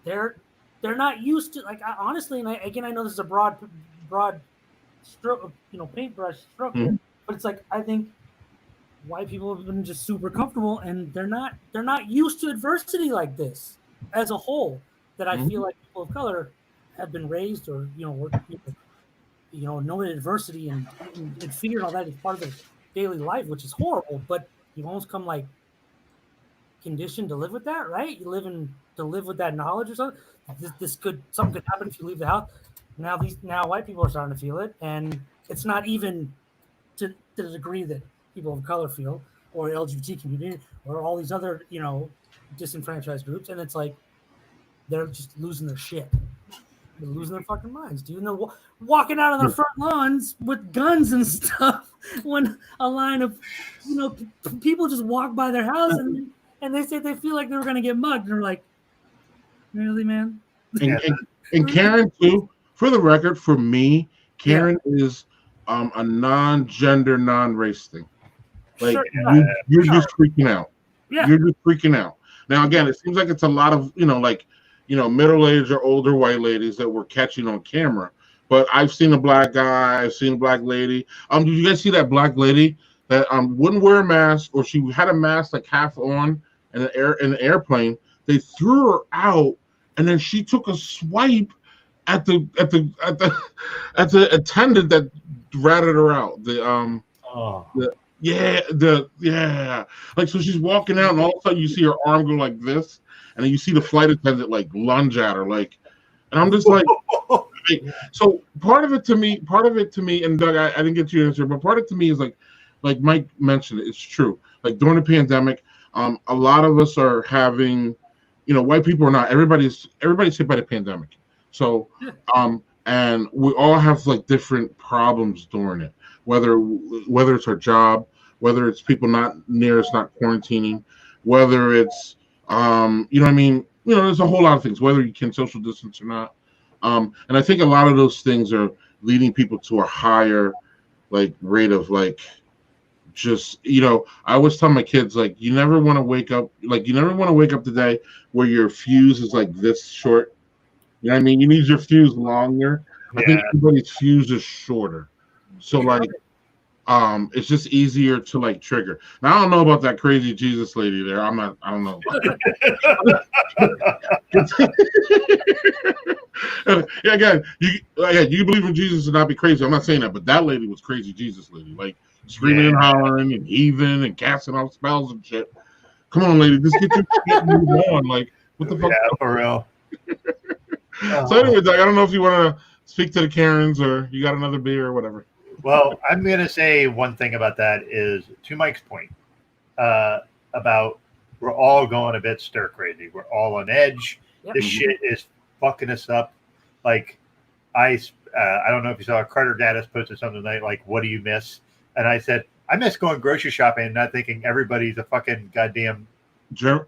they're not used to, like, honestly, and I know this is a broad stroke, paintbrush stroke here, but it's like, I think white people have been just super comfortable, and they're not used to adversity like this as a whole, that I feel like people of color have been raised, or knowing adversity and fear and all that is part of their daily life, which is horrible, but you almost come like conditioned to live with that, right? You live with that knowledge or something. Something could happen if you leave the house. Now white people are starting to feel it, and it's not even to the degree that people of color feel, or LGBT community, or all these other disenfranchised groups, and it's like they're just losing their shit. They're losing their fucking minds, dude. And they're walking out on their front lawns with guns and stuff when a line of people just walk by their house, and they say they feel like they're going to get mugged, and they're like, really, man? And Karen too, for the record, for me, Karen is a non-gender, non-race thing. Like, you're just freaking out. Yeah. You're just freaking out. Now, again, it seems like it's a lot of, middle-aged or older white ladies that we're catching on camera. But I've seen a black guy. I've seen a black lady. Did you guys see that black lady that wouldn't wear a mask, or she had a mask like half on in the airplane? They threw her out, and then she took a swipe at the attendant that ratted her out. Like, so she's walking out, and all of a sudden you see her arm go like this, and then you see the flight attendant like lunge at her, like, and I'm just like, so part of it to me, and Doug, I didn't get you to answer, but part of it to me is like Mike mentioned, it's true. Like during the pandemic, a lot of us are having, white people are not. Everybody's hit by the pandemic, so and we all have like different problems during it. Whether it's our job, whether it's people not near us not quarantining, whether it's there's a whole lot of things, whether you can social distance or not. And I think a lot of those things are leading people to a higher like rate of like just I always tell my kids, like, you never want to wake up today where your fuse is like this short. You know what I mean? You need your fuse longer. I think everybody's fuse is shorter. So like it's just easier to like trigger. Now I don't know about that crazy Jesus lady there. I don't know. Again, you believe in Jesus and not be crazy. I'm not saying that, but that lady was crazy Jesus lady. Like screaming and hollering and heaving and casting off spells and shit. Come on, lady, just get your shit and move on. Like, what the fuck? Yeah, for real. So anyway, Doug, I don't know if you want to speak to the Karens or you got another beer or whatever. Well, I'm going to say one thing about that is, to Mike's point, about we're all going a bit stir crazy. We're all on edge. Yep. This shit is fucking us up. Like, I don't know if you saw Carter Gaddis posted something like, what do you miss? And I said, I miss going grocery shopping and not thinking everybody's a fucking goddamn germ,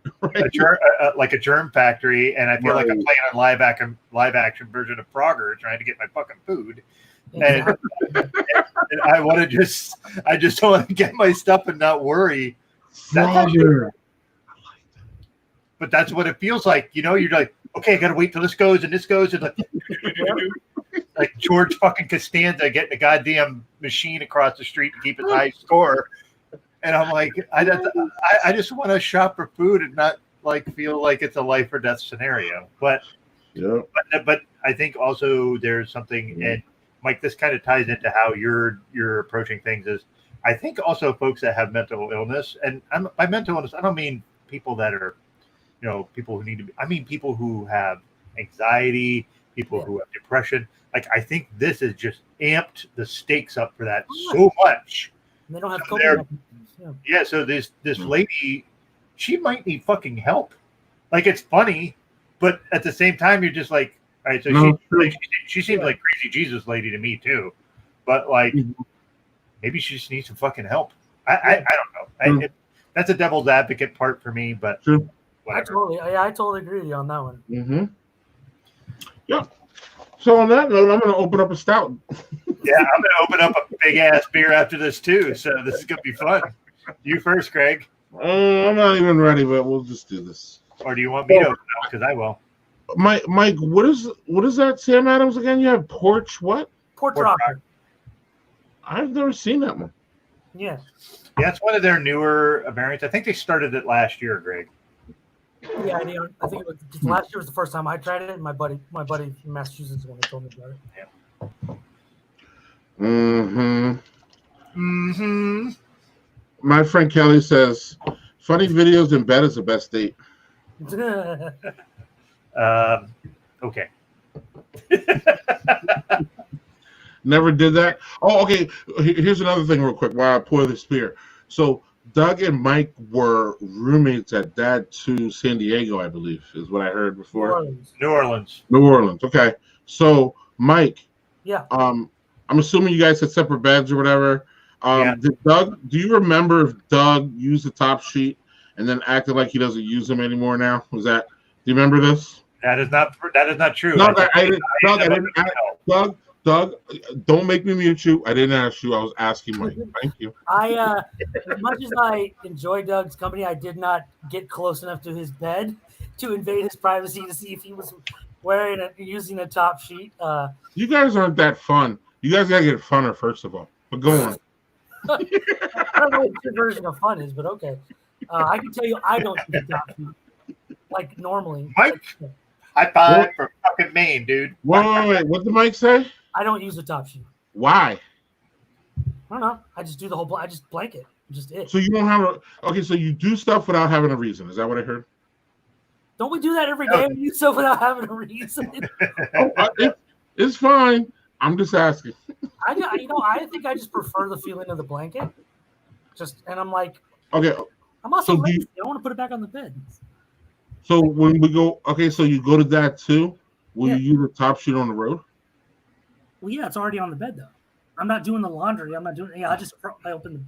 like a germ factory. And I feel like I'm playing on live action version of Frogger trying to get my fucking food. And, and I just don't want to get my stuff and not worry. But that's what it feels like. You're like, okay, I got to wait till this goes and this goes. And like George fucking Costanza getting a goddamn machine across the street to keep his high score. And I'm like, I just want to shop for food and not like feel like it's a life or death scenario. But I think also there's something, and Mike, this kind of ties into how you're approaching things. Is I think also folks that have mental illness, and by mental illness, I don't mean people that are, people who need to be. I mean people who have anxiety, people who have depression. Like, I think this has just amped the stakes up for that so much. And they don't have COVID. So this lady she might need fucking help. Like, it's funny, but at the same time, you're just like, all right, so she seems like crazy Jesus lady to me too, but like maybe she just needs some fucking help. I don't know. That's a devil's advocate part for me, but I totally agree with you on that one. Mm-hmm. Yeah. So on that note, I'm going to open up a stout. Yeah, I'm going to open up a big ass beer after this too. So this is going to be fun. You first, Craig. I'm not even ready, but we'll just do this. Or do you want me to open up? Because I will. Mike, what is that, Sam Adams again? You have Porch what? Port Rocker. I've never seen that one. Yeah. Yeah, it's one of their newer variants. I think they started it last year, Greg. Yeah, I think it was last year was the first time I tried it, and my buddy from Massachusetts when he told me about it. Yeah. Mm-hmm. Mm-hmm. My friend Kelly says, funny videos in bed is the best date. Okay. Never did that. Oh, okay. Here's another thing real quick while I pour this beer. So Doug and Mike were roommates at Dad to San Diego, I believe, is what I heard before. New Orleans. Okay. So Mike, yeah. I'm assuming you guys had separate beds or whatever. Yeah. Do you remember if Doug used the top sheet and then acted like he doesn't use them anymore now? Do you remember this? That is not true. Doug, don't make me mute you. I didn't ask you. I was asking Mike. Thank you. As much as I enjoy Doug's company, I did not get close enough to his bed to invade his privacy to see if he was using a top sheet. You guys aren't that fun. You guys gotta get funner first of all. But go on. I don't know what your version of fun is, but okay. I can tell you, I don't use a top sheet like normally. Mike, high five for fucking Maine, dude. Wait. What did Mike say? I don't use a top sheet. Why? I don't know. I just do the whole. I just blanket. Just it. So you don't have so you do stuff without having a reason. Is that what I heard? Don't we do that every day? We do stuff without having a reason. It's fine. I'm just asking. I think I just prefer the feeling of the blanket. And I'm like, okay. I'm also lazy. I want to put it back on the bed. So when we go, so you go to that too. Will you use the top sheet on the road? Well, yeah, it's already on the bed though. I'm not doing the laundry. I'm not doing. Yeah, I open the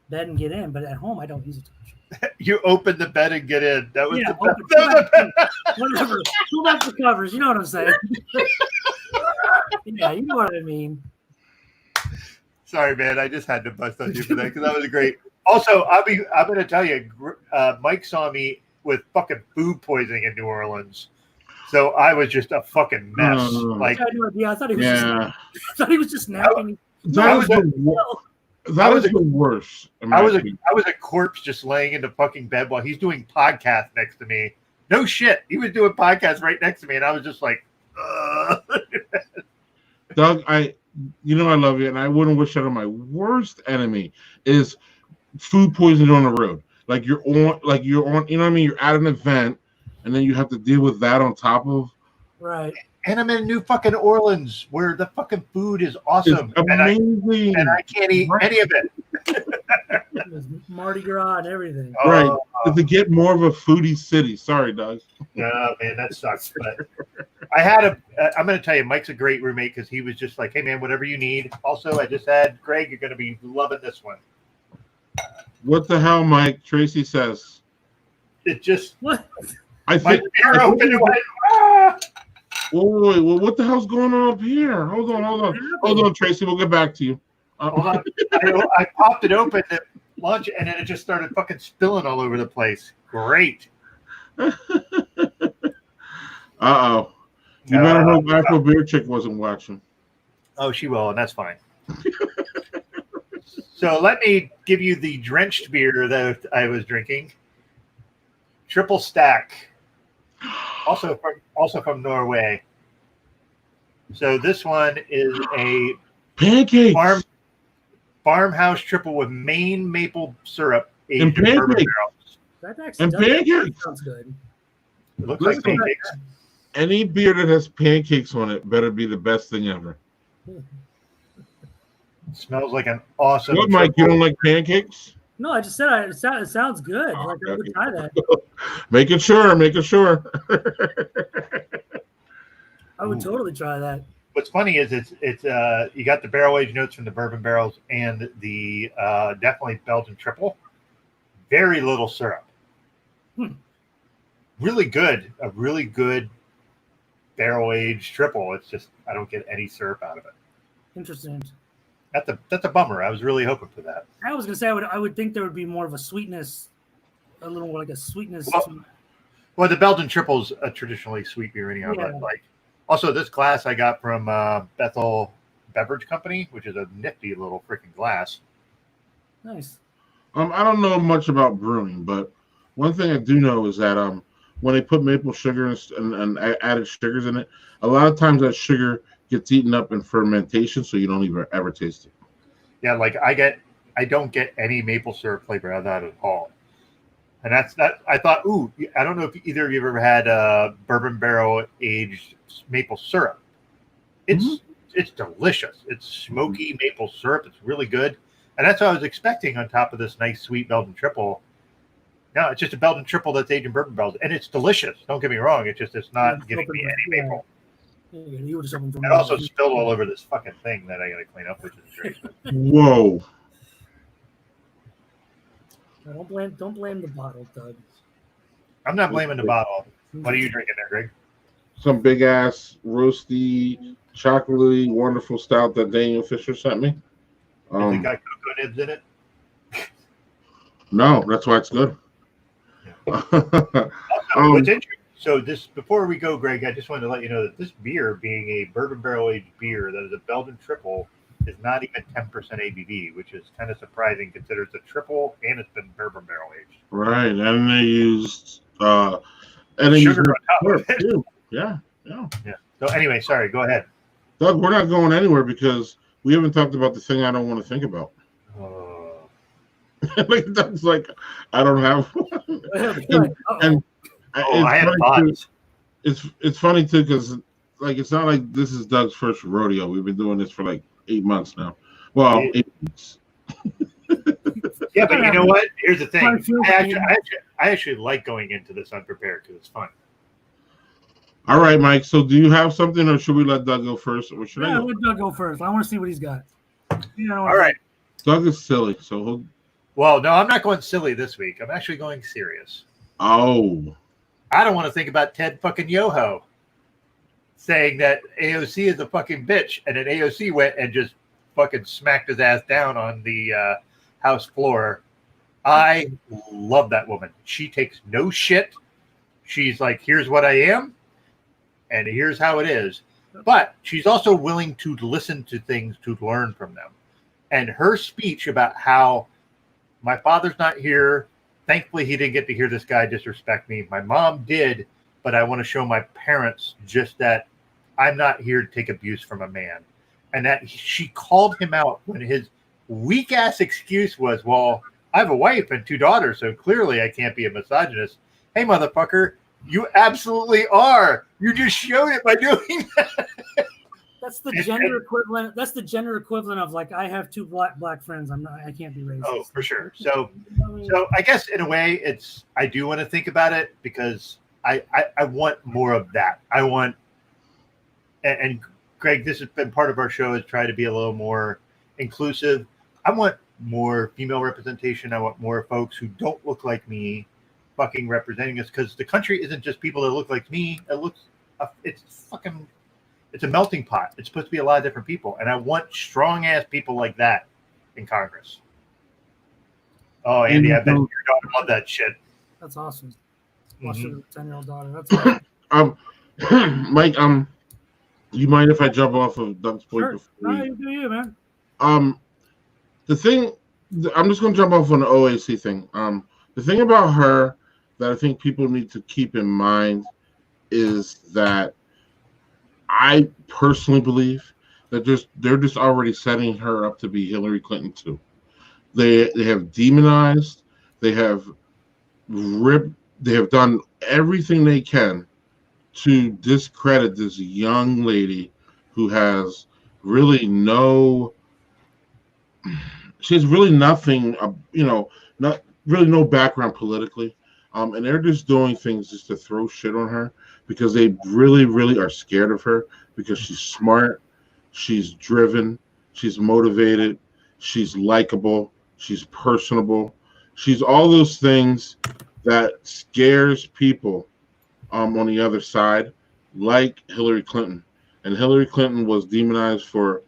bed and get in. But at home, I don't use a top sheet. You open the bed and get in. That was whatever. Pull back the covers. You know what I'm saying? Yeah, you know what I mean. Sorry, man. I just had to bust on you for that because that was great. Also, I'm going to tell you, Mike saw me with fucking food poisoning in New Orleans. So I was just a fucking mess. I thought he was just napping. That was the worst. I was a corpse just laying in the fucking bed while he's doing podcast next to me. No shit. He was doing podcasts right next to me, and I was just like, Doug, I love you, and I wouldn't wish that on my worst enemy is food poisoning on the road. Like you're on, you know what I mean? You're at an event, and then you have to deal with that on top of. Right. And I'm in New fucking Orleans where the fucking food is awesome. It's amazing. And I can't eat any of it. Mardi Gras and everything. Right. To get more of a foodie city. Sorry, Doug. No, man, that sucks. But I'm going to tell you, Mike's a great roommate because he was just like, hey, man, whatever you need. Also, I just had Greg, you're going to be loving this one. What the hell, Mike? Tracy says. It just. What? I think. Wait, what the hell's going on up here? Hold on, Tracy. We'll get back to you. Hold on. I popped it open at lunch, and then it just started fucking spilling all over the place. Great. Uh-oh. You better hope Afro Beer Chick wasn't watching. Oh, she will, and that's fine. So let me give you the drenched beer that I was drinking. Triple Stack. Also from Norway. So this one is a pancake farmhouse triple with Maine maple syrup and pancakes. That actually pancakes sounds good. It looks like pancakes. Any beer that has pancakes on it better be the best thing ever. It smells like an awesome. What, Mike? You don't like pancakes? No, I just said it sounds good. Like I would try that. Making sure. I would totally try that. What's funny is it's you got the barrel age notes from the bourbon barrels and the definitely Belgian triple. Very little syrup. Really good. A really good barrel aged triple. It's just I don't get any syrup out of it. Interesting. That's a bummer. I was really hoping for that. I was gonna say I would think there would be more of a sweetness, a little more like a sweetness. Well, the Belgian triple's a traditionally sweet beer anyhow. Yeah. But like, also this glass I got from Bethel Beverage Company, which is a nifty little freaking glass. Nice. I don't know much about brewing, but one thing I do know is that when they put maple sugar and added sugars in it, a lot of times that sugar gets eaten up in fermentation, so you don't even ever taste it. Yeah, like I don't get any maple syrup flavor out of that at all. And that's that. I thought, ooh, I don't know if either of you have ever had bourbon barrel aged maple syrup. It's delicious. It's smoky maple syrup. It's really good. And that's what I was expecting on top of this nice sweet Belgian triple. No, it's just a Belgian triple that's aged in bourbon barrels, and it's delicious. Don't get me wrong. It's not giving me any maple. It also spilled all over this fucking thing that I got to clean up, which is great. Whoa! Don't blame the bottle, Doug. I'm not blaming the bottle. What are you drinking there, Greg? Some big ass roasty, chocolatey, wonderful stout that Daniel Fisher sent me. Has it got cocoa nibs in it? No, that's why it's good. What's interesting? So this, before we go, Greg, I just wanted to let you know that this beer, being a bourbon barrel aged beer that is a Belgian triple, is not even 10% ABV, which is kind of surprising considering it's a triple and it's been bourbon barrel aged. Right, and they used sugar on top of it. Too. Yeah. So anyway, sorry, go ahead. Doug, we're not going anywhere because we haven't talked about the thing I don't want to think about. Like Doug's like, I don't have one. and I have thoughts. It's funny too because like it's not like this is Doug's first rodeo. We've been doing this for like 8 months now. Well, 8 weeks. Yeah, but you know what? Here's the thing. I actually like going into this unprepared because it's fun. All right, Mike. So do you have something, or should we let Doug go first, or should I go? Let Doug go first. I want to see what he's got. All right. Doug is silly, so well, no, I'm not going silly this week. I'm actually going serious. Oh. I don't want to think about Ted fucking Yoho saying that AOC is a fucking bitch, and then AOC went and just fucking smacked his ass down on the House floor. I love that woman. She takes no shit. She's like, here's what I am, and here's how it is. But she's also willing to listen to things to learn from them. And her speech about how my father's not here. Thankfully, he didn't get to hear this guy disrespect me. My mom did, but I want to show my parents just that I'm not here to take abuse from a man. And that she called him out when his weak-ass excuse was, well, I have a wife and 2 daughters, so clearly I can't be a misogynist. Hey, motherfucker, you absolutely are. You just showed it by doing that. That's the gender equivalent. That's the gender equivalent of like I have 2 black friends. I can't be racist. Oh, for sure. So I guess in a way, I do want to think about it because I want more of that. I want, and Greg, this has been part of our show is try to be a little more inclusive. I want more female representation. I want more folks who don't look like me fucking representing us because the country isn't just people that look like me. It's a melting pot. It's supposed to be a lot of different people. And I want strong ass people like that in Congress. Oh, Andy, I bet your daughter loved that shit. That's awesome. Watch your 10-year-old daughter. That's awesome. Mike, you mind if I jump off of Doug's point? Sure. No, you do you, man. The thing, I'm just going to jump off on the OAC thing. The thing about her that I think people need to keep in mind is that I personally believe that they're just already setting her up to be Hillary Clinton too. They have demonized, they have ripped, they have done everything they can to discredit this young lady who has really no she has really nothing, not really no background politically. And they're just doing things just to throw shit on her because they really, really are scared of her because she's smart, she's driven, she's motivated, she's likable, she's personable, she's all those things that scares people on the other side, like Hillary Clinton. And Hillary Clinton was demonized for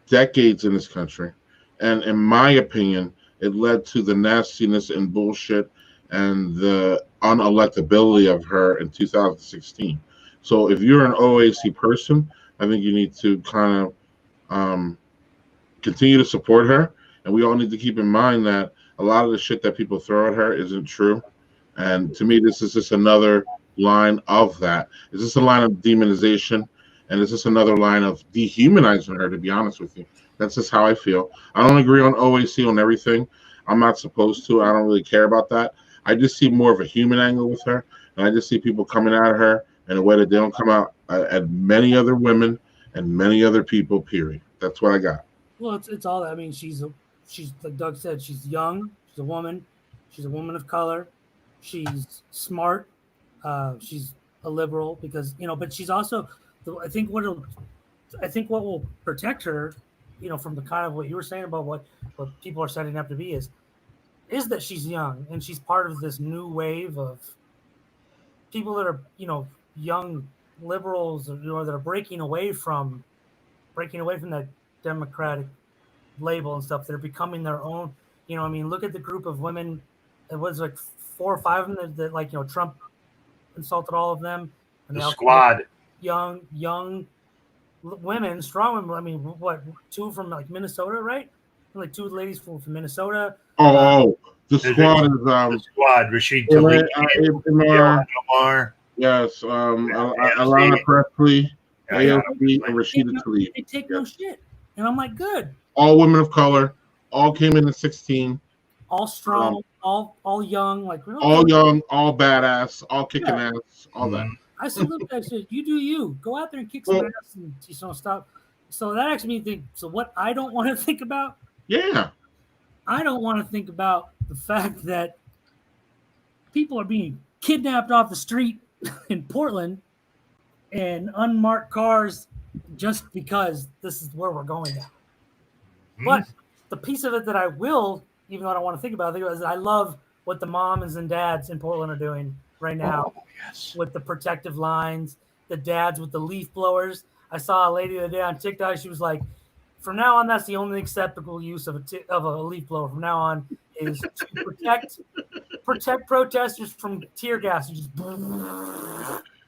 decades in this country. And in my opinion, it led to the nastiness and bullshit and the unelectability of her in 2016. So if you're an OAC person, I think you need to kind of continue to support her. And we all need to keep in mind that a lot of the shit that people throw at her isn't true. And to me, this is just another line of that. Is this a line of demonization? And is this another line of dehumanizing her, to be honest with you? That's just how I feel. I don't agree on OAC on everything. I'm not supposed to. I don't really care about that. I just see more of a human angle with her. And I just see people coming at her in a way that they don't come out at many other women and many other people, period. That's what I got. Well, it's all that. I mean, she's like Doug said, she's young. She's a woman of color. She's smart. She's a liberal because, but she's also, I think what will protect her, from the kind of what you were saying about what people are setting up to be is that she's young and she's part of this new wave of people that are, young liberals, that are breaking away from that Democratic label and stuff. They're becoming their own. Look at the group of women. It was like 4 or 5 of them that Trump insulted all of them. And the squad. Young women, strong women. I mean, what, 2 from Minnesota, right? Like 2 ladies from Minnesota. The squad is the squad. Rashid Tlaib, Omar. Yes, Alana Presley, AOC, and Rashida Tlaib. They take no shit, and I'm like, good. All women of color, all came in at 16. All strong, all young, all young, all badass, all kicking ass, all that. I salute that shit. You do you. Go out there and kick some ass and just don't stop. So that actually made me think. So what I don't want to think about? Yeah. I don't want to think about the fact that people are being kidnapped off the street in Portland in unmarked cars just because this is where we're going now. But the piece of it that I will, even though I don't want to think about it, is I love what the moms and dads in Portland are doing right now with the protective lines, the dads with the leaf blowers. I saw a lady the other day on TikTok. She was like, from now on, that's the only acceptable use of a leaf blower. From now on, is to protect protesters from tear gas.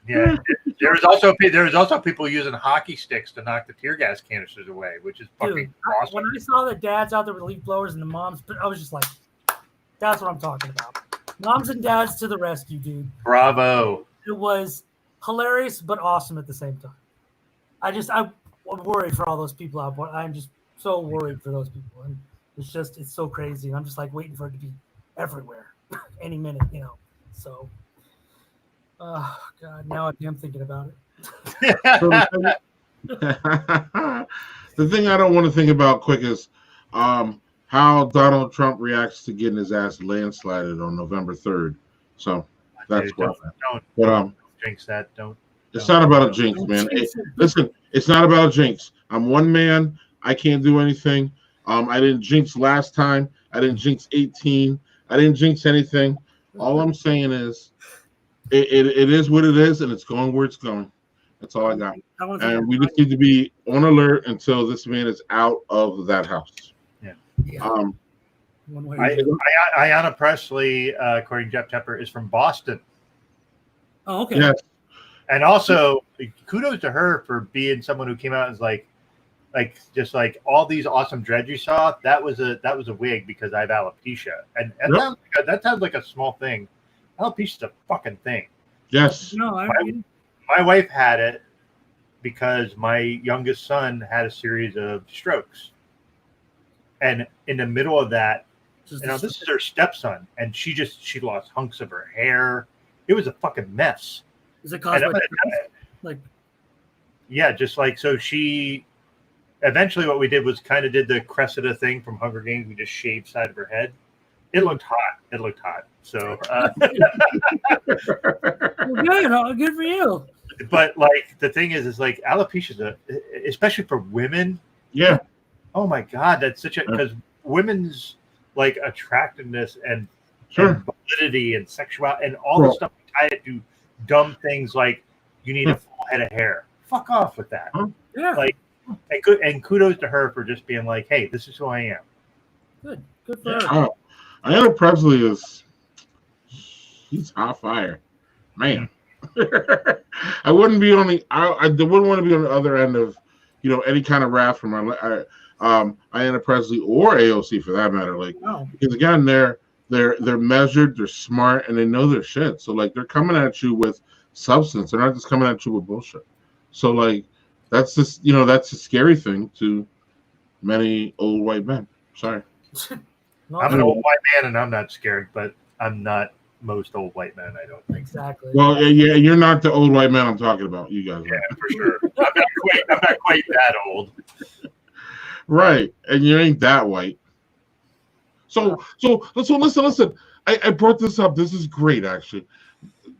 Yeah, there was also people using hockey sticks to knock the tear gas canisters away, which is fucking awesome. When I saw the dads out there with leaf blowers and the moms, I was just like, that's what I'm talking about. Moms and dads to the rescue, dude. Bravo. It was hilarious but awesome at the same time. I'm worried for all those people out there. I'm just so worried for those people, and it's so crazy. And I'm just like waiting for it to be everywhere, any minute, So, oh God, now I am thinking about it. The thing I don't want to think about quick is how Donald Trump reacts to getting his ass landslided on November 3rd. So that's what. Don't jinx that. Don't. It's not about a jinx, man. Listen, it's not about a jinx. I'm one man. I can't do anything. I didn't jinx last time. I didn't jinx 18. I didn't jinx anything. All I'm saying is it is what it is, and it's going where it's going. That's all I got. And we just need to be on alert until this man is out of that house. Yeah. Ayanna Presley, according to Jeff Tepper, is from Boston. Oh, okay. Yes. And also, kudos to her for being someone who came out and was like all these awesome dreads you saw. That was a wig because I have alopecia, and that sounds like a small thing. Alopecia's a fucking thing. Yes. No, my wife had it because my youngest son had a series of strokes, and in the middle of that, this is her stepson, and she lost hunks of her hair. It was a fucking mess. Is it caused by yeah, just like so she eventually what we did was kind of did the Cressida thing from Hunger Games. We just shaved side of her head. It looked hot. So, Well, good for you. but like the thing is like alopecia, especially for women. Yeah. Oh my God, that's such a because women's like attractiveness and validity and sexuality and all the stuff we tie it to dumb things like you need a full head of hair. Fuck off with that. Yeah. Like and kudos to her for just being like, hey, this is who I am. Good for her. Ayanna Presley he's hot fire, man. I wouldn't be on the I wouldn't want to be on the other end of any kind of wrath from Ayanna Presley or AOC for that matter. Like because again they're measured, they're smart, and they know their shit. So like they're coming at you with substance. They're not just coming at you with bullshit. So like that's just that's a scary thing to many old white men. Sorry. I'm an old white man and I'm not scared, but I'm not most old white men, I don't think. Exactly. Well, yeah, you're not the old white man I'm talking about. You guys are. Yeah, for sure. I'm not quite that old. Right. And you ain't that white. So listen. I brought this up. This is great, actually.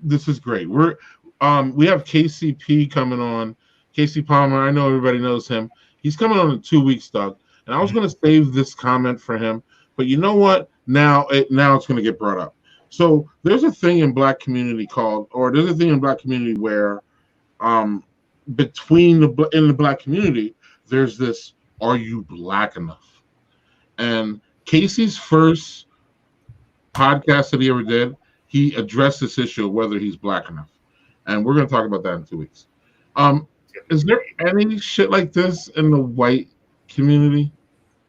This is great. We have KCP coming on. Casey Palmer, I know everybody knows him. He's coming on in 2 weeks, Doug. And I was going to save this comment for him. But you know what? Now it's going to get brought up. So there's a thing in Black community where in the Black community, there's this, are you Black enough? And Casey's first podcast that he ever did, he addressed this issue of whether he's Black enough. And we're going to talk about that in 2 weeks. Is there any shit like this in the white community?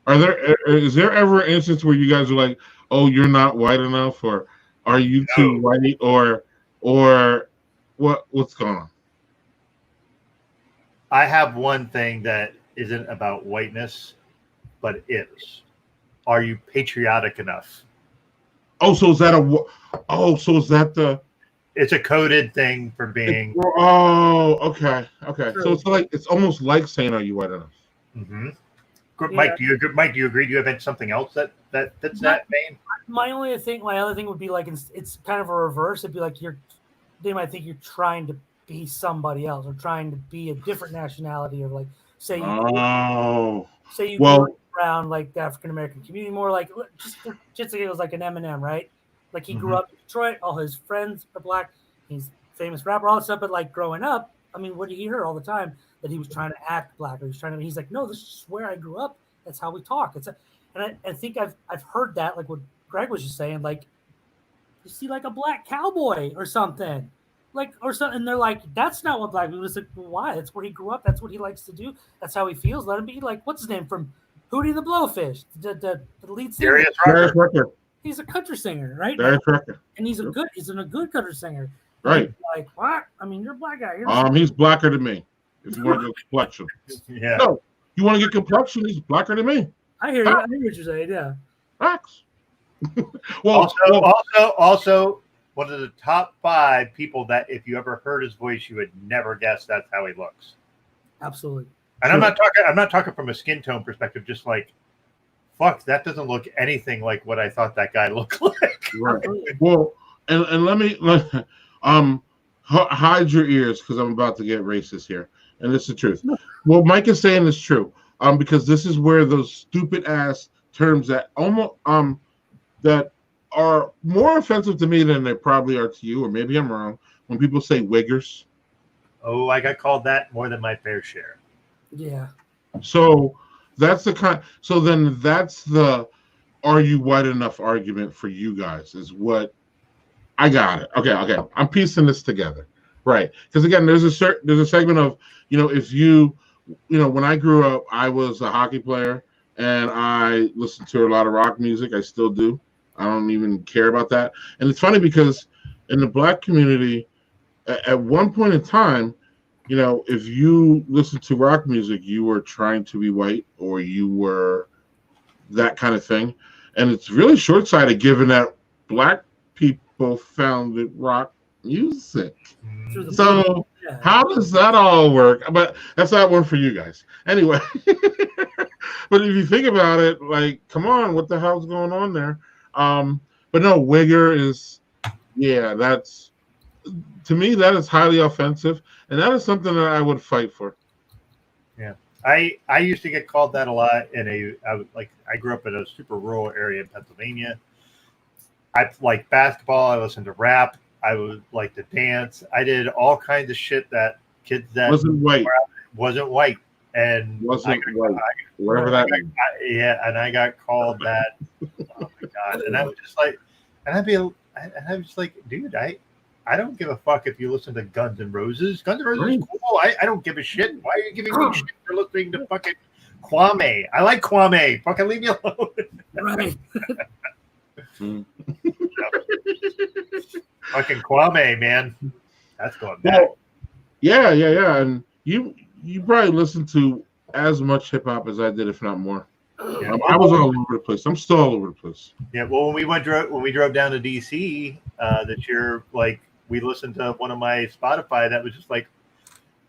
Is there ever an instance where you guys are like, oh, you're not white enough, or are you too white, or what's going on? I have one thing that isn't about whiteness, but is. Are you patriotic enough? So is that the? It's a coded thing for being. Okay. So it's almost like saying, "Are you white enough?" Mm-hmm. Mike, do you agree? Do you have something else that fits that vein? My other thing would be like it's kind of a reverse. It'd be like they might think you're trying to be somebody else or trying to be a different nationality, or like say you go around like the African American community more like just like it was like an Eminem, right? Like he grew up in Detroit, all his friends are Black, he's a famous rapper, all that stuff. But like growing up, I mean, what did you hear all the time? That he was trying to act Black, or he's like, no, this is where I grew up. That's how we talk. I think I've heard that, like what Greg was just saying, like you see like a Black cowboy or something, and they're like, that's not what Black people. It's like, well, why? That's where he grew up. That's what he likes to do. That's how he feels. Let him be. Like, what's his name from Hootie and the Blowfish? The lead singer. Darius Rucker. He's a country singer, right? Darius Rucker. And he's a good country singer. Right. Like what? I mean, you're a Black guy. He's blacker than me. If you want to get complexion. Yeah. No, you want to get complexion, he's blacker than me. I hear you. I hear what you're saying, yeah. Facts. Also, one of the top 5 people that if you ever heard his voice, you would never guess that's how he looks. Absolutely. And I'm not talking from a skin tone perspective, just like, fuck, that doesn't look anything like what I thought that guy looked like. Right. Well, and let me hide your ears because I'm about to get racist here. And it's the truth. What Mike is saying is true. Because this is where those stupid ass terms that almost that are more offensive to me than they probably are to you, or maybe I'm wrong. When people say wiggers. Oh, I got called that more than my fair share. Yeah. So that's the are you white enough argument for you guys is what I got it. Okay. I'm piecing this together. Right. Because again, there's a segment of, if when I grew up, I was a hockey player and I listened to a lot of rock music. I still do. I don't even care about that. And it's funny because in the Black community, at one point in time, if you listened to rock music, you were trying to be white or you were that kind of thing. And it's really short-sighted given that Black people founded rock music. So How does that all work? But that's not one for you guys. Anyway, but if you think about it, like, come on, what the hell's going on there? But no, Wigger is, yeah, that's, to me, that is highly offensive, and that is something that I would fight for. Yeah, I used to get called that a lot. I grew up in a super rural area in Pennsylvania. I like basketball. I listened to rap. I would like to dance. I did all kinds of shit that kids that Wasn't white. And Wasn't white. Whatever that means. And I got called that. Oh my god! And I was just like, and I was just like, dude, I don't give a fuck if you listen to Guns N' Roses. Guns N' Roses is cool. I don't give a shit. Why are you giving me shit for listening to fucking Kwame? I like Kwame. Fucking leave me alone. Right. Fucking Kwame, man. That's going back. Well, yeah. And you probably listen to as much hip hop as I did, if not more. Yeah. I was all over the place. I'm still all over the place. Yeah. Well, when we drove down to DC this year, like we listened to one of my Spotify that was just like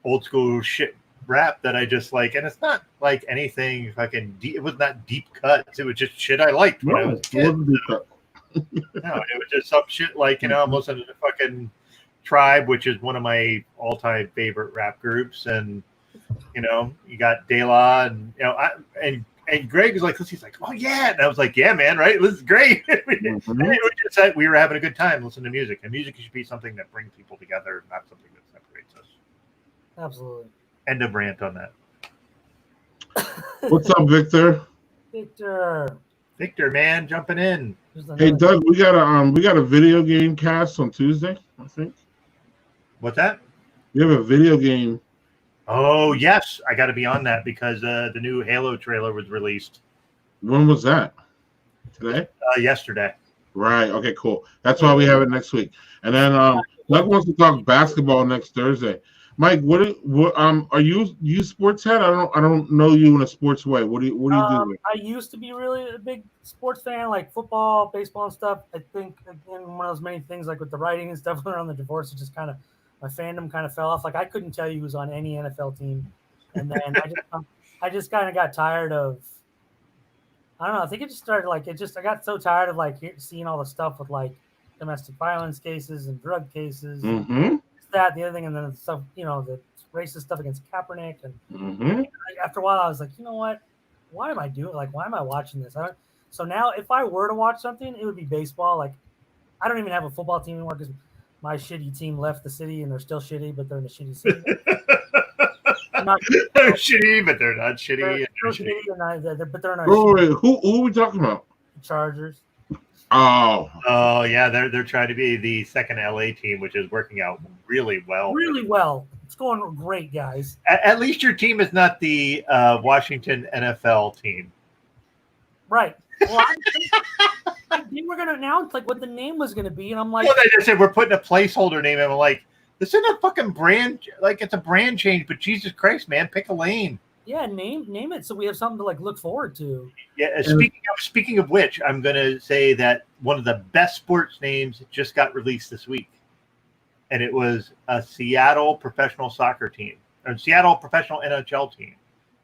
old school shit rap that I just like, and it's not like anything fucking deep. It was not deep cuts. It was just shit I liked when I was a kid. No, it was just some shit like, I'm listening to fucking Tribe, which is one of my all-time favorite rap groups, and you got De La, and and Greg was like, he's like, oh yeah, and I was like, yeah, man, right, this is great. We were having a good time listening to music, and music should be something that brings people together, not something that separates us. Absolutely. End of rant on that. What's up, Victor? Victor, man, jumping in. Hey, Doug, we got a video game cast on Tuesday, I think. What's that? We have a video game. Oh yes, I got to be on that because the new Halo trailer was released. When was that? Today? Yesterday. Right. Okay. Cool. That's why we have it next week. And then Doug wants to talk basketball next Thursday. Mike, what are you sports head? I don't know you in a sports way. What do you do? I used to be really a big sports fan, like football, baseball, and stuff. I think again, one of those many things, like with the writing and stuff around the divorce, it just kind of my fandom kind of fell off. Like I couldn't tell you who's on any NFL team, and then I just kind of got tired of. I don't know. I think it just started like I got so tired of like seeing all the stuff with like domestic violence cases and drug cases. Mm-hmm. That, the other thing, and then the stuff, the racist stuff against Kaepernick, and after a while, I was like, you know what? Why am I doing? Like, why am I watching this? So now, if I were to watch something, it would be baseball. Like, I don't even have a football team anymore because my shitty team left the city, and they're still shitty, but they're in the shitty city. They're shitty, but they're not shitty. But they're not. Wait, who are we talking about? Chargers. Oh yeah, they're trying to be the second LA team, which is working out really well. Really well. It's going great, guys. At least your team is not the Washington NFL team. Right. Well, they were going to announce like what the name was going to be, and I'm like, well, they just said we're putting a placeholder name, and I'm like, this isn't a fucking brand. Like it's a brand change, but Jesus Christ, man, pick a lane. Yeah, name it so we have something to like look forward to. Yeah, speaking of which, I'm gonna say that one of the best sports names just got released this week, and it was a Seattle professional soccer team, or Seattle professional NHL team,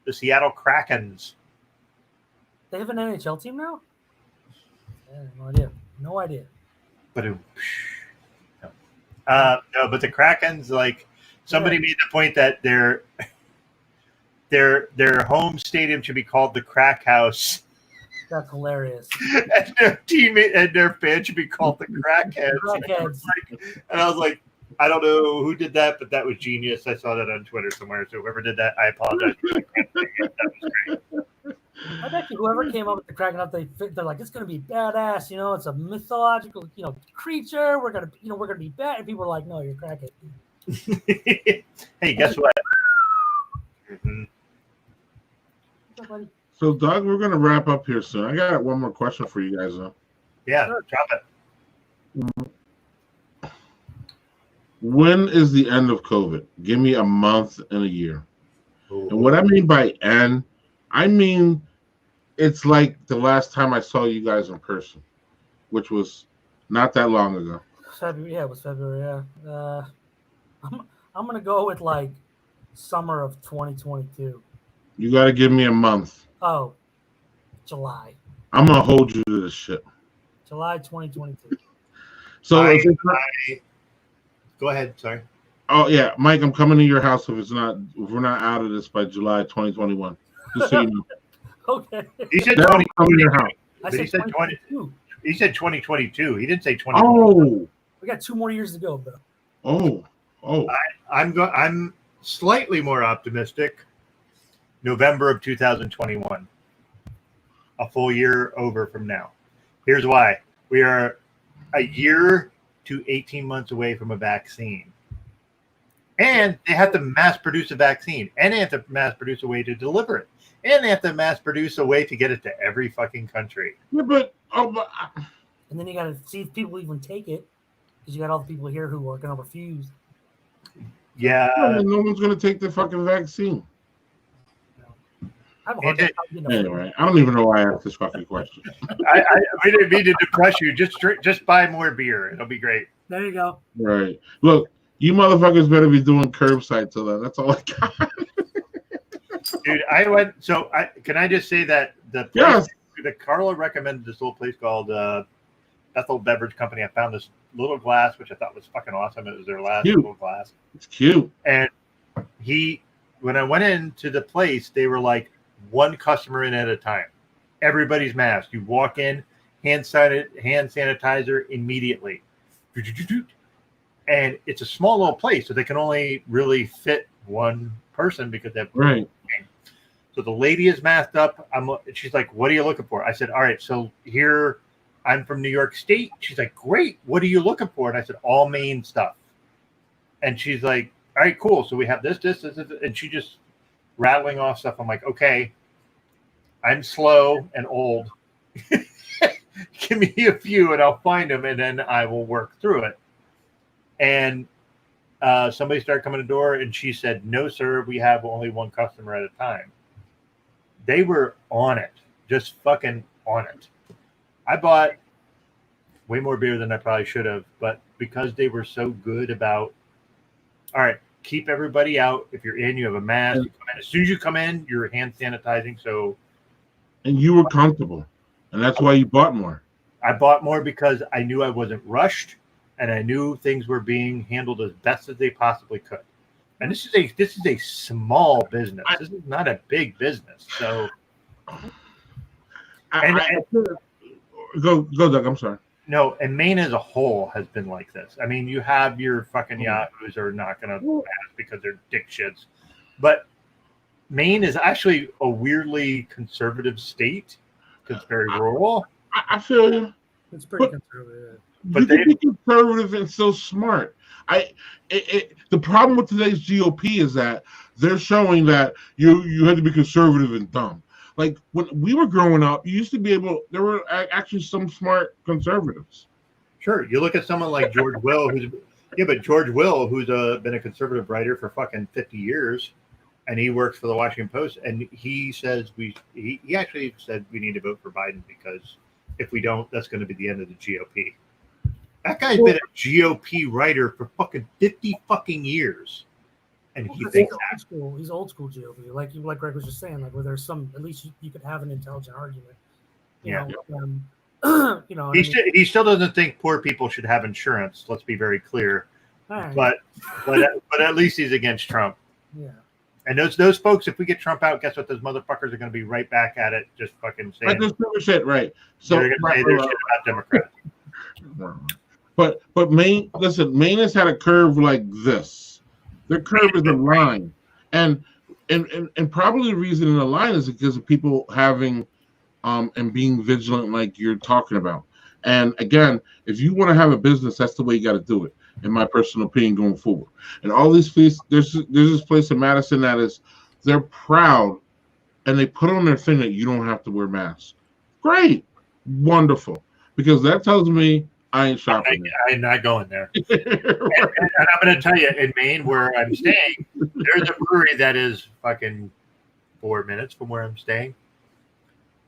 the Seattle Krakens. They have an NHL team now? Yeah, no idea. But no, but the Krakens, like somebody made the point that their home stadium should be called the Crack House. That's hilarious. And their teammate and their fan should be called the Crackheads. And I was like, I don't know who did that, but that was genius. I saw that on Twitter somewhere. So whoever did that, I apologize. That was great. I bet you whoever came up with the Kraken up, they're like, it's gonna be badass, it's a mythological, creature. We're gonna be bad. And people are like, no, you're Kraken. Hey, guess what? Mm-hmm. So, Doug, we're going to wrap up here soon. I got one more question for you guys, though. Yeah, sure. Drop it. When is the end of COVID? Give me a month and a year. Ooh. And what I mean by end, I mean it's like the last time I saw you guys in person, which was not that long ago. February, yeah, it was February, yeah. I'm gonna go with like summer of 2022. You got to give me a month. Oh, July. I'm gonna hold you to this shit. July 2022. So if it's not, Go ahead. Sorry. oh yeah, Mike, I'm coming to your house if we're not out of this by July 2021. Just so you know. Okay. He said Then I'm 20. coming to your house. I But said he said 20. 2022. He said 2022. He didn't say 20. Oh, We got 2 more years to go, bro. oh. I'm slightly more optimistic. November of 2021. A full year over from now. Here's why. We are a year to 18 months away from a vaccine. And they have to mass produce a vaccine. And they have to mass produce a way to deliver it. And they have to mass produce a way to get it to every fucking country. Yeah, but And then you got to see if people even take it, because you got all the people here who are going to refuse. Yeah. no one's gonna take the fucking vaccine. I have a hard time getting a Anyway, I don't even know why I asked this fucking question. I didn't mean to depress you. Just buy more beer. It'll be great. There you go. Right. Look, you motherfuckers better be doing curbside till then. That's all I got. Dude, I went. So, can I just say that the place that Carla recommended this little place called Bethel Beverage Company. I found this little glass, which I thought was fucking awesome. It was their last little glass. It's cute. And when I went into the place, they were like one customer in at a time. Everybody's masked. You walk in, hand sanitizer immediately. And it's a small little place, so they can only really fit one person because they have right. So the lady is masked up. She's like, "What are you looking for?" I said, "All right, so here I'm from New York State." She's like, "Great. What are you looking for?" And I said, "All Maine stuff." And she's like, "All right, cool. So we have this, and she just rattling off stuff. I'm like, "Okay, I'm slow and old. Give me a few, and I'll find them, and then I will work through it." And somebody started coming to the door, and she said, "No, sir, we have only one customer at a time." They were on it, just fucking on it. I bought way more beer than I probably should have, but because they were so good about, all right, keep everybody out. If you're in, you have a mask. As soon as you come in, you're hand sanitizing. And you were comfortable, and that's why you bought more. I bought more because I knew I wasn't rushed, and I knew things were being handled as best as they possibly could. And this is a small business. This is not a big business. So, go, Doug. I'm sorry. No, and Maine as a whole has been like this. I mean, you have your fucking yahoos are not going to mask because they're dick shits, but Maine is actually a weirdly conservative state because it's very rural. I feel you. It's pretty conservative. But you can be conservative and so smart. The problem with today's GOP is that they're showing that you had to be conservative and dumb. Like when we were growing up, you used to be able. There were actually some smart conservatives. Sure, you look at someone like George Will, who's been a conservative writer for fucking 50 years, and he works for the Washington Post, and he says he actually said we need to vote for Biden because if we don't, that's going to be the end of the GOP. That guy's been a GOP writer for fucking 50 fucking years. And he thinks he's old school GOP. Like Greg was just saying, like where there's some, at least you could have an intelligent argument. He still doesn't think poor people should have insurance. Let's be very clear. Right. But at least he's against Trump. Yeah. And those folks, if we get Trump out, guess what? Those motherfuckers are going to be right back at it, just fucking saying shit. Right. So they're going to say their shit about Democrats. But Maine has had a curve like this. Their curve is a line, and probably the reason in a line is because of people having and being vigilant, like you're talking about. And again, if you want to have a business, that's the way you got to do it, in my personal opinion, going forward. And all these places, there's this place in Madison that is, they're proud, and they put on their thing that you don't have to wear masks. Great, wonderful, because that tells me I ain't shopping. I'm not going there. and I'm going to tell you, in Maine, where I'm staying, there's a brewery that is fucking 4 minutes from where I'm staying.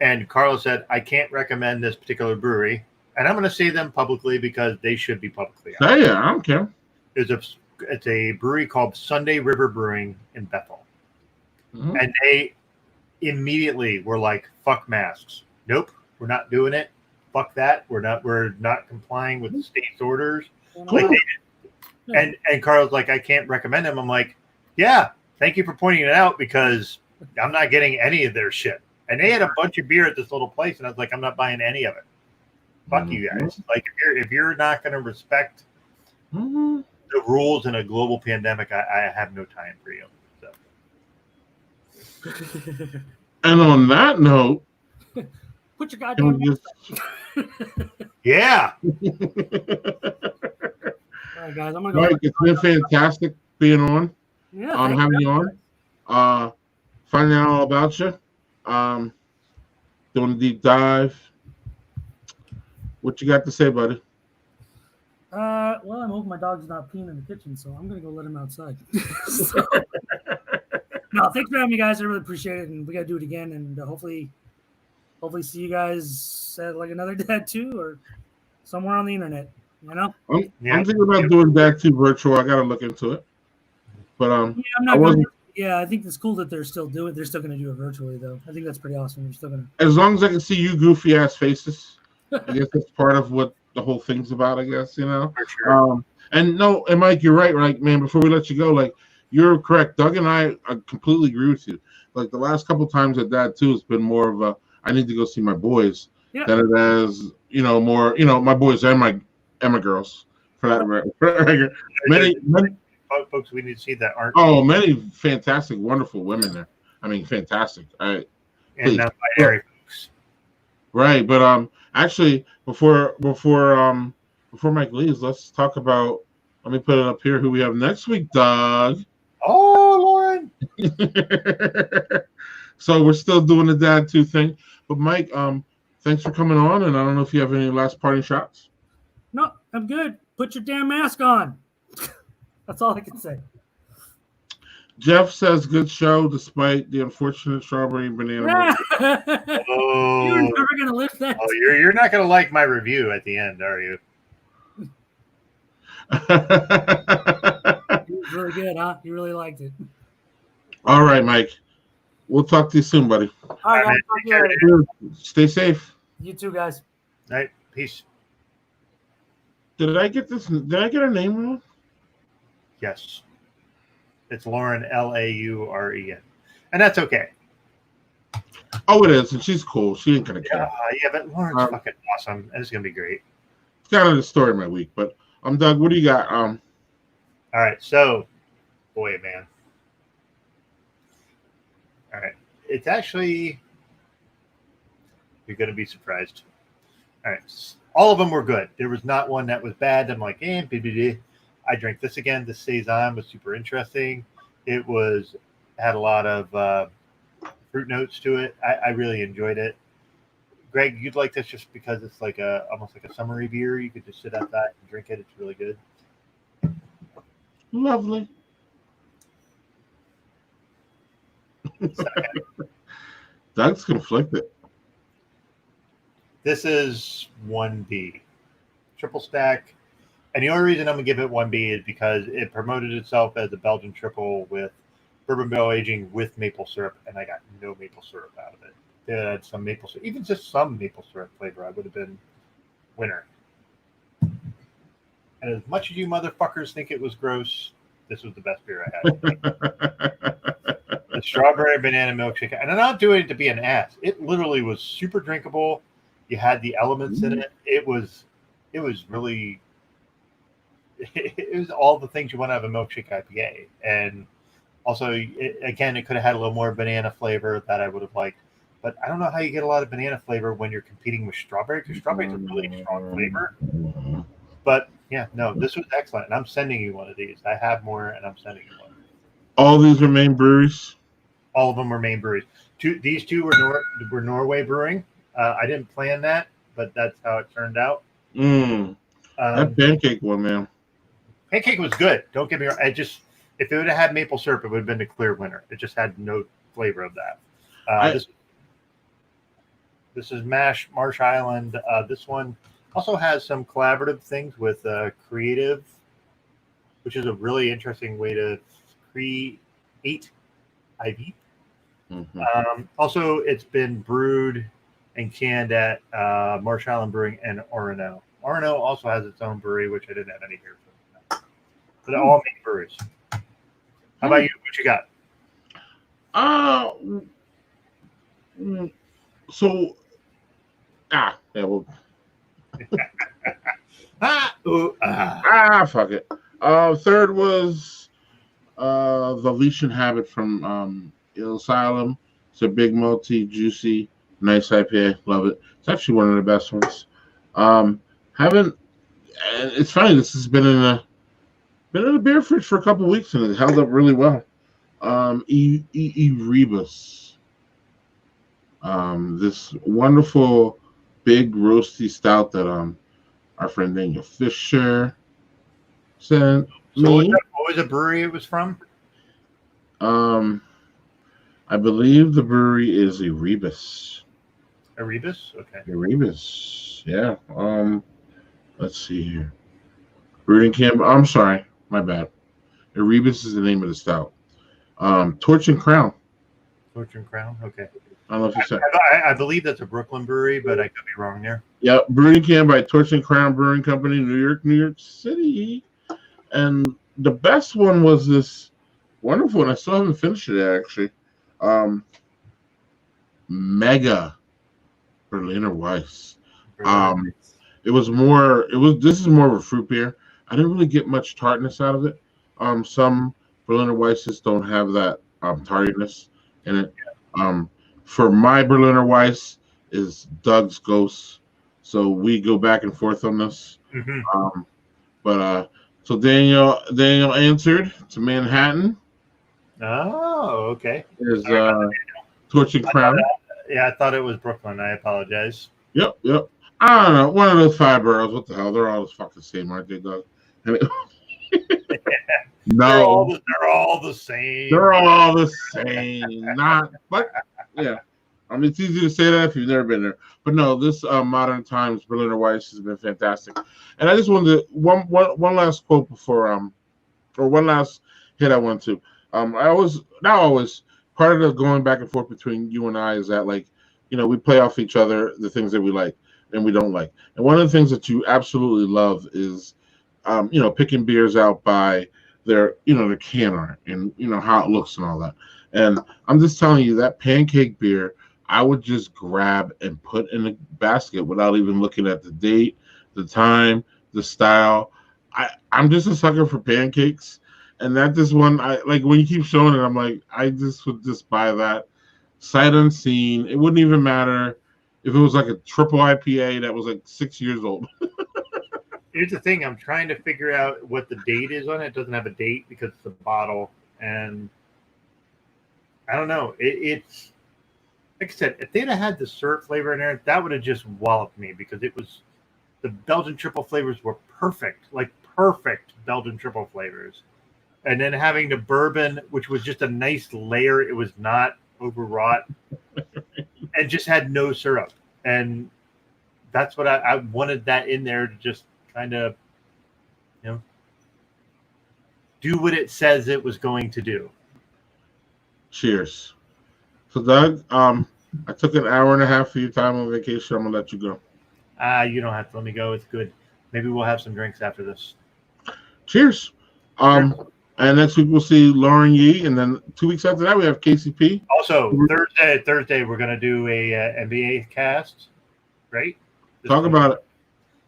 And Carl said, I can't recommend this particular brewery. And I'm going to say them publicly because they should be publicly out. Yeah, I don't care. There's It's a brewery called Sunday River Brewing in Bethel, Mhm. and they immediately were like, "Fuck masks. Nope, we're not doing it. Fuck that. We're not complying with the state's orders." Like, and Carl's like, "I can't recommend them." I'm like, "Yeah, thank you for pointing it out because I'm not getting any of their shit." And they had a bunch of beer at this little place, and I was like, "I'm not buying any of it. Fuck you guys. Like, if you're not going to respect Mhm. the rules in a global pandemic, I have no time for you." So. And on that note, Put your can goddamn we just Yeah. All right, guys, I'm gonna go. Mike, it's been fantastic being on. Yeah, thank Having you. you on. Finding out all about you. Doing a deep dive. What you got to say, buddy? Well, I'm hoping my dog's not peeing in the kitchen, so I'm gonna go let him outside. So, no, thanks for having me, guys. I really appreciate it, and we gotta do it again, and hopefully see you guys at like another Dad 2 or somewhere on the internet. You know? I'm thinking about doing that too virtual. I gotta look into it. But Yeah, I'm not going. Yeah, I think it's cool that they're still doing. They're still going to do it virtually, though. I think that's pretty awesome. They're still going to. As long as I can see you goofy ass faces, I guess that's part of what the whole thing's about. I guess you know. For sure. And Mike, you're right. Right, man. Before we let you go, like you're correct. Doug and I completely agree with you. Like the last couple times at Dad 2, it's been more of a I need to go see my boys than it has more my boys and my girls for that matter. Many folks we need to see that aren't. Oh, many fantastic, wonderful women there. I mean, fantastic. And non-binary folks. Right, but actually, before Mike leaves, let's talk about. Let me put it up here. Who we have next week, Doug? Oh, Lauren. So we're still doing the Dad 2 thing, but Mike, thanks for coming on, and I don't know if you have any last parting shots. No, I'm good. Put your damn mask on. That's all I can say. Jeff says good show despite the unfortunate strawberry and banana. Oh, you're never gonna lift that. Oh, you're not gonna like my review at the end, are you? It was really good, huh? You really liked it. All right, Mike. We'll talk to you soon, buddy. All right, guys. Stay safe. You too, guys. All right, peace. Did I get her name wrong? Yes. It's Lauren, Lauren. And that's okay. Oh, it is. And she's cool. She ain't going to care. Yeah, but Lauren's fucking awesome. And it's going to be great. It's kind of the story of my week. But Doug, what do you got? All right. So, boy, man. All right. It's actually, you're going to be surprised. All right. All of them were good. There was not one that was bad. I'm like, BBD. I drank this again. This Saison was super interesting. It had a lot of fruit notes to it. I really enjoyed it. Greg, you'd like this just because it's like almost like a summery beer. You could just sit outside and drink it. It's really good. Lovely. Doug's conflicted. This is 1B. Triple stack. And the only reason I'm going to give it 1B is because it promoted itself as a Belgian triple with bourbon barrel aging with maple syrup, and I got no maple syrup out of it. It had some maple syrup, even just some maple syrup flavor. I would have been winner. And as much as you motherfuckers think it was gross, this was the best beer I had. The strawberry banana milkshake. And I'm not doing it to be an ass. It literally was super drinkable. You had the elements in it. It was really... It was all the things you want to have a milkshake IPA. And also, it could have had a little more banana flavor that I would have liked. But I don't know how you get a lot of banana flavor when you're competing with strawberry, because strawberry is a really strong flavor. But yeah, no, this was excellent. And I'm sending you one of these. I have more, and I'm sending you one. All these were main breweries? All of them were main breweries. These two were Norway Brewing. I didn't plan that, but that's how it turned out. That pancake one, man. Pancake was good. Don't get me wrong. If it would have had maple syrup, it would have been the clear winner. It just had no flavor of that. This is Marsh Island. This one also has some collaborative things with Creative which is a really interesting way to create IV. Also, it's been brewed and canned at Marsh Island Brewing and Orono. Orono also has its own brewery, which I didn't have any here. But all make breweries. How about you? What you got? Well, fuck it. Third was the Leash and Habit from Ill Asylum. It's a big, multi, juicy, nice IPA. Love it. It's actually one of the best ones. It's funny. This has been in a beer fridge for a couple weeks and it held up really well. Erebus. This wonderful big roasty stout that our friend Daniel Fisher sent me. What was the brewery it was from? I believe the brewery is Erebus. Erebus? Okay. Erebus. Yeah. Let's see here. Brewing Camp. I'm sorry. My bad. Erebus is the name of the stout. Torch and Crown. Torch and Crown? Okay. I don't know if you said. I believe that's a Brooklyn brewery, but I could be wrong there. Yeah, Brewing Camp by Torch and Crown Brewing Company, New York City. And the best one was this wonderful one. I still haven't finished it actually. Mega Berliner Weiss. This is more of a fruit beer. I didn't really get much tartness out of it. Some Berliner Weisses don't have that tardiness in it. For my Berliner Weiss is Doug's Ghost, so we go back and forth on this. So Daniel answered to Manhattan. Oh, okay. Is Torch and Crown. I thought it was Brooklyn. I apologize. Yep. I don't know. One of those 5 boroughs. What the hell? They're all the fucking same, aren't they, Doug? No, they're all the same. They're all the same. Yeah. I mean, it's easy to say that if you've never been there. But no, this Modern Times Berliner Weiss has been fantastic. And I just wanted to one last quote before or one last hit I want to. Not always part of the going back and forth between you and I is that we play off each other the things that we like and we don't like. And one of the things that you absolutely love is picking beers out by their can art and how it looks and all that. And I'm just telling you that pancake beer I would just grab and put in a basket without even looking at the date, the time, the style. I'm just a sucker for pancakes. And that is one I like when you keep showing it, I'm like, I just would just buy that sight unseen. It wouldn't even matter if it was like a triple IPA that was like 6 years old. Here's the thing. I'm trying to figure out what the date is on it. It doesn't have a date because it's a bottle. And I don't know. It's like I said, if they'd have had the syrup flavor in there, that would have just walloped me because the Belgian triple flavors were perfect, like perfect Belgian triple flavors. And then having the bourbon, which was just a nice layer, it was not overwrought and just had no syrup. And that's what I wanted that in there to just kind of, do what it says it was going to do. Cheers. So Doug, I took an hour and a half of your time on vacation. I'm gonna let you go. You don't have to let me go. It's good. Maybe we'll have some drinks after this. Cheers. And next week we'll see Lauren Yee, and then 2 weeks after that we have KCP. Also, Thursday we're gonna do a NBA cast, right? Talk about it.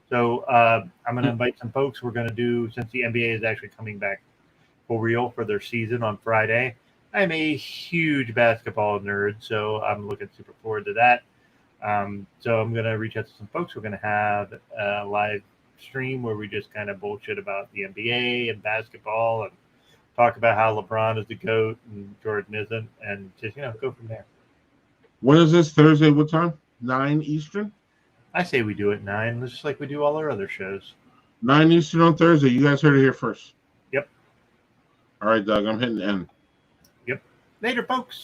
So I'm gonna invite some folks. We're gonna do, since the NBA is actually coming back for real for their season on Friday. I'm a huge basketball nerd, so I'm looking super forward to that. So I'm going to reach out to some folks. We're going to have a live stream where we just kind of bullshit about the NBA and basketball and talk about how LeBron is the GOAT and Jordan isn't, and just, go from there. When is this? Thursday? What time? 9 Eastern? I say we do it 9, just like we do all our other shows. 9 Eastern on Thursday. You guys heard it here first. Yep. All right, Doug. I'm hitting end. Yep. Later, folks.